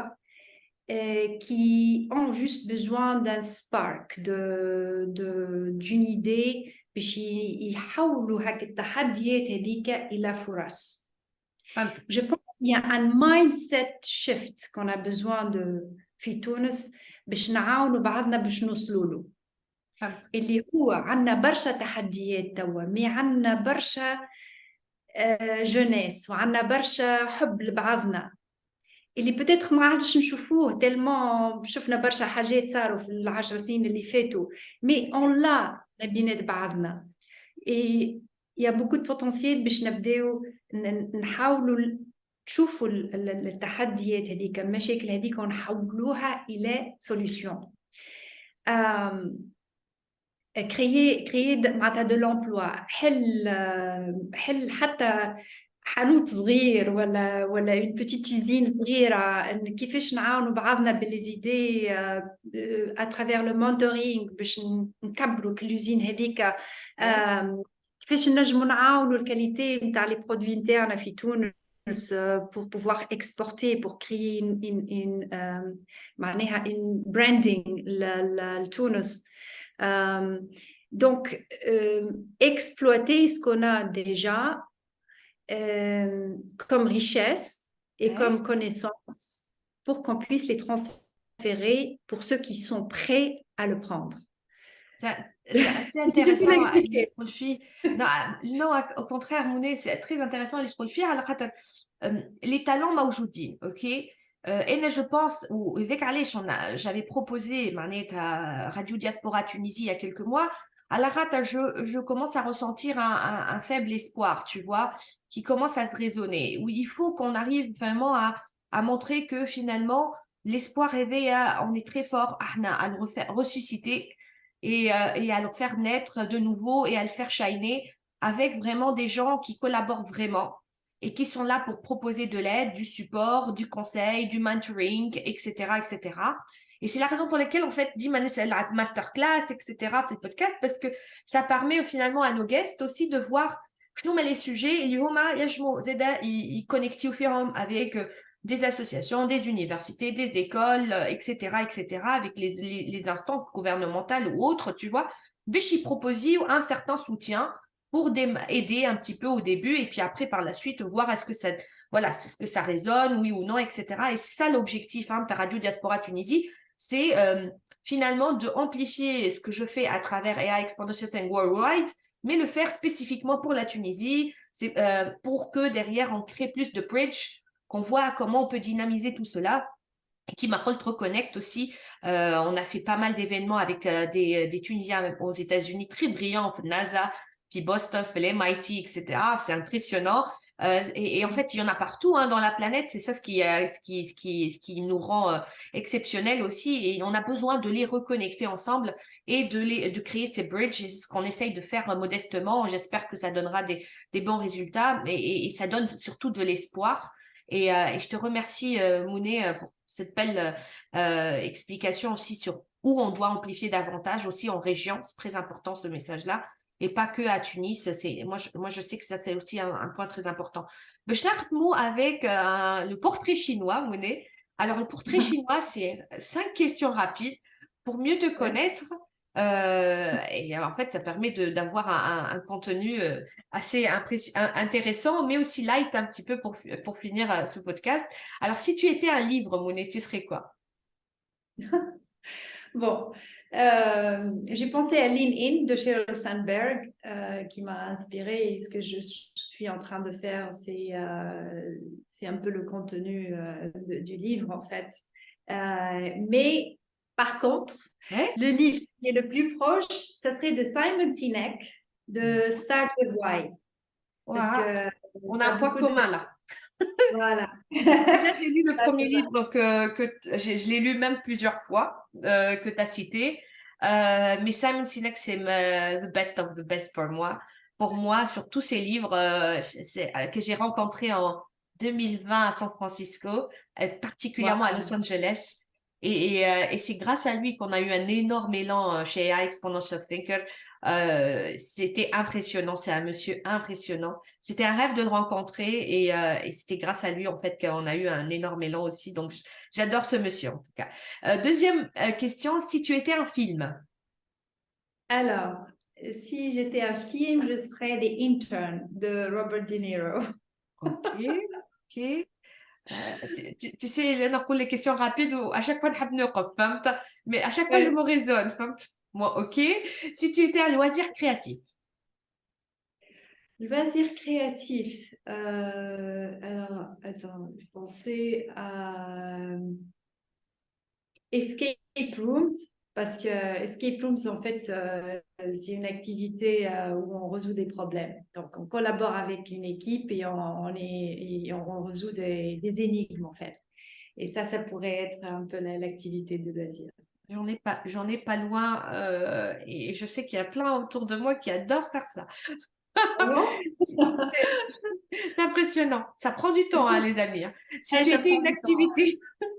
qui ont juste besoin d'un spark, d'une idée باش يحولوا هاك التحديات هذيك إلى فرص. Je pense qu'il y a un mindset shift qu'on a besoin de في تونس باش نعاونوا بعضنا باش نوصلوا له. اللي هو عندنا برشا تحديات توا, مي عندنا برشا جونيس وعندنا برشا حب لبعضنا اللي بتاتخ ما عادش نشوفوه تلمون شفنا برشا حاجات صاروا في العشر سنين اللي فاتوا, مي اون لا بينات بعضنا. et il y a beaucoup de potentiel باش نبداو نحاولوا نشوفوا التحديات هذيك, المشاكل هذيك, ونحولوها الى سوليوشن. créer معناتها de l'emploi, حل حتى حانوت صغير ولا une petite usine صغيرة, كيفاش نعاونوا بعضنا بالليزيدي à travers le mentoring باش نكبروا كاليوزين هذيك, كيفاش نجموا نعاونوا الكاليتي نتاع لي برودوي نتاعنا في تونس pour pouvoir exporter, pour créer une branding لتونس. Donc, exploiter ce qu'on a déjà comme richesse et Ouais. comme connaissance pour qu'on puisse les transférer pour ceux qui sont prêts à le prendre. C'est assez C'est difficile intéressant à اللي expliquer. تقول فيه. Non, non, au contraire Mounet, c'est très intéressant اللي تقول فيه على خاطر les talents موجودين, ok. انا je pense وذاك علاش j'avais proposé معناتها Radio Diaspora Tunisie il y a quelques mois à la rate je commence à ressentir un faible espoir, tu vois, qui commence à se raisonner, où il faut qu'on arrive vraiment à montrer que finalement l'espoir réveille, on est très fort à le refaire ressusciter et à le faire naître de nouveau et à le faire shiner avec vraiment des gens qui collaborent vraiment et qui sont là pour proposer de l'aide, du support, du conseil, du mentoring, etc., etc. Et c'est la raison pour laquelle, en fait, Dimanes la masterclass, etc., fait le podcast, parce que ça permet finalement à nos guests aussi de voir شنو les sujets اللي هما ينجموا زادا يكونكتيو فيهم avec des associations, des universités, des écoles, etc., etc., avec les instances gouvernementales ou autres, tu vois, باش يproposent un certain soutien pour aider un petit peu au début et puis après par la suite voir est-ce que ça, voilà, est-ce que ça résonne, oui ou non, etc. Et c'est ça l'objectif de Radio Diaspora Tunisie, c'est finalement de amplifier ce que je fais à travers AI Exponential and Worldwide, mais le faire spécifiquement pour la Tunisie, c'est pour que derrière on crée plus de bridge, qu'on voit comment on peut dynamiser tout cela. Et qui m'a reconnecte aussi. On a fait pas mal d'événements avec des Tunisiens aux États-Unis très brillants, NASA, qui Boston, l'MIT, etc. C'est impressionnant. Et en fait, il y en a partout dans la planète. C'est ça ce qui nous rend exceptionnels aussi. Et on a besoin de les reconnecter ensemble et de créer ces bridges. Et c'est ce qu'on essaye de faire modestement. J'espère que ça donnera des bons résultats et ça donne surtout de l'espoir. Et je te remercie, Mounet, pour cette belle explication aussi sur où on doit amplifier davantage aussi en région. C'est très important ce message-là. Et pas que à Tunis. Moi, je sais que ça, c'est aussi un point très important. Je mot avec le portrait chinois, Mounet. Alors, le portrait chinois, c'est 5 questions rapides pour mieux te Ouais. connaître. Et en fait, ça permet d'avoir un contenu assez intéressant, mais aussi light un petit peu pour finir ce podcast. Alors, si tu étais un livre, Monet, tu serais quoi? Bon, j'ai pensé à Lean In de Sheryl Sandberg qui m'a inspirée. Et ce que je suis en train de faire, c'est un peu le contenu du livre en fait. Mais par contre, Ouais. le livre qui est le plus proche, ça serait de Simon Sinek, de Start with Why. Parce Wow. que On a ça un a point beaucoup de... commun là. Voilà. Déjà, j'ai lu le premier livre je l'ai lu même plusieurs fois, que tu as cité. Mais Simon Sinek, c'est the best of the best pour moi. Pour moi, sur tous ces livres que j'ai rencontrés en 2020 à San Francisco, particulièrement à Los Wow. Angeles. Et c'est grâce à lui qu'on a eu un énorme élan chez AI Exponential Thinker. C'était impressionnant, c'est un monsieur impressionnant. C'était un rêve de le rencontrer et c'était grâce à lui en fait qu'on a eu un énorme élan aussi. Donc j'adore ce monsieur en tout cas. Deuxième question, si tu étais un film. Alors, si j'étais un film, je serais The Intern de Robert De Niro. Ok, ok. Tu sais, là, نقول les questions rapides où à chaque fois نحب نوقف, فهمت? Mais à chaque fois je Ouais. me raisonne, فهمت? Moi, ok. Si tu étais un loisir créatif. Loisirs créatifs. Alors, attends, je pensais à Escape Rooms, parce que Escape Rooms, en fait, c'est une activité où on résout des problèmes. Donc, on collabore avec une équipe et on résout des énigmes, en fait. Et ça pourrait être un peu l'activité de loisir. J'en ai pas loin et je sais qu'il y a plein autour de moi qui adorent faire ça. Ah bon? C'est impressionnant. Ça prend du temps, les amis. Si Ouais, tu ça étais prend une du temps. activité,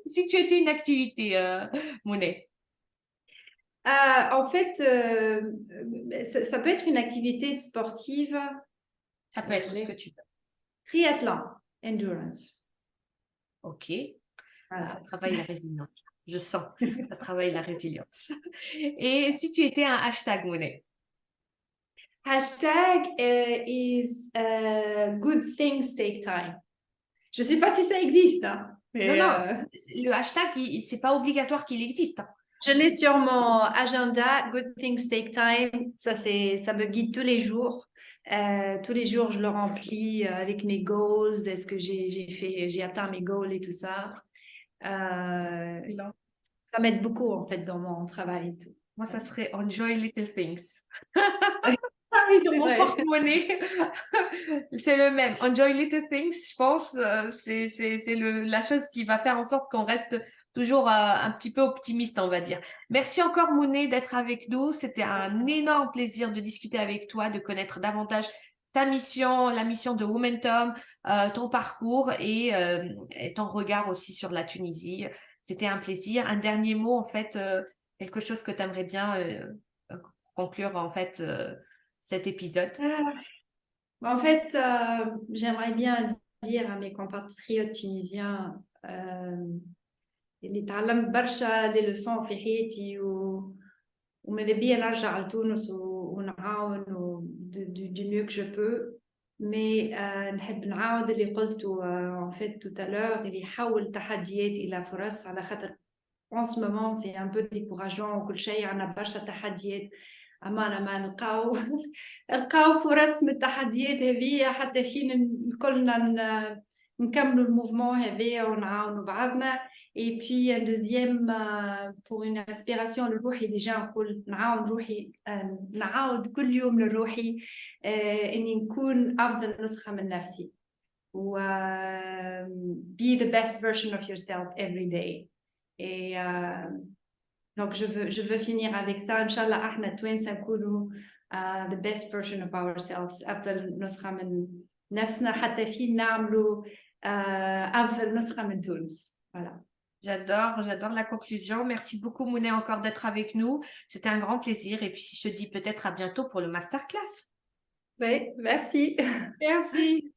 si tu étais une activité, Monet, En fait, ça peut être une activité sportive, ça peut être ce que tu veux. triathlon, endurance. Ok. Ça Voilà. travaille la résilience. Je sens, ça travaille la résilience. Et si tu étais un hashtag, Monet? Hashtag is good things take time. Je ne sais pas si ça existe, hein, Non, mais non, le hashtag, c'est pas obligatoire qu'il existe, hein. je l'ai sur mon agenda. Good things take time. Ça me guide tous les jours. Tous les jours, je le remplis avec mes goals. Est-ce que j'ai atteint mes goals et tout ça. Ça m'aide beaucoup en fait dans mon travail et tout. Moi, ça serait Enjoy Little Things. Ah oui, Sur c'est mon vrai. porte-monnaie, c'est le même. Enjoy Little Things, je pense, c'est la chose qui va faire en sorte qu'on reste toujours un petit peu optimiste, on va dire. Merci encore, Mounet, d'être avec nous. C'était un énorme plaisir de discuter avec toi, de connaître davantage ta mission, la mission de Womentum, ton parcours et ton regard aussi sur la Tunisie. C'était un plaisir. Un dernier mot, en fait, quelque chose que tu aimerais bien conclure, en fait, cet épisode. En fait, j'aimerais bien dire à mes compatriotes tunisiens اللي تعلمت برشا دي لسون في حياتي وماذا بيا نرجع لتونس ونعاون du mieux que je peux. Mais نحب نعاود اللي قلته en fait tout à l'heure اللي يحول تحديات إلى فرص على خاطر en ce moment c'est un peu décourageant وكل شيء عنا برشا تحديات أما لما نلقاو فرص من التحديات هذه حتى حين كلنا نكملوا الموفمون هذايا ونعاونوا بعضنا. Et puis un deuxième pour une inspiration لروحي déjà نقول نعاون روحي نعاود كل يوم لروحي إني نكون أفضل نسخة من نفسي و be the best version of yourself every day. Et donc je veux finir avec ça. Inch'Allah احنا توانسة نكونوا the best version of ourselves. أفضل نسخة من نفسنا حتى في نعملوا أفضل نسخة من تونس. Voilà. J'adore la conclusion. Merci beaucoup, Mounet, encore d'être avec nous. C'était un grand plaisir. Et puis, je te dis peut-être à bientôt pour le masterclass. Oui, merci. Merci.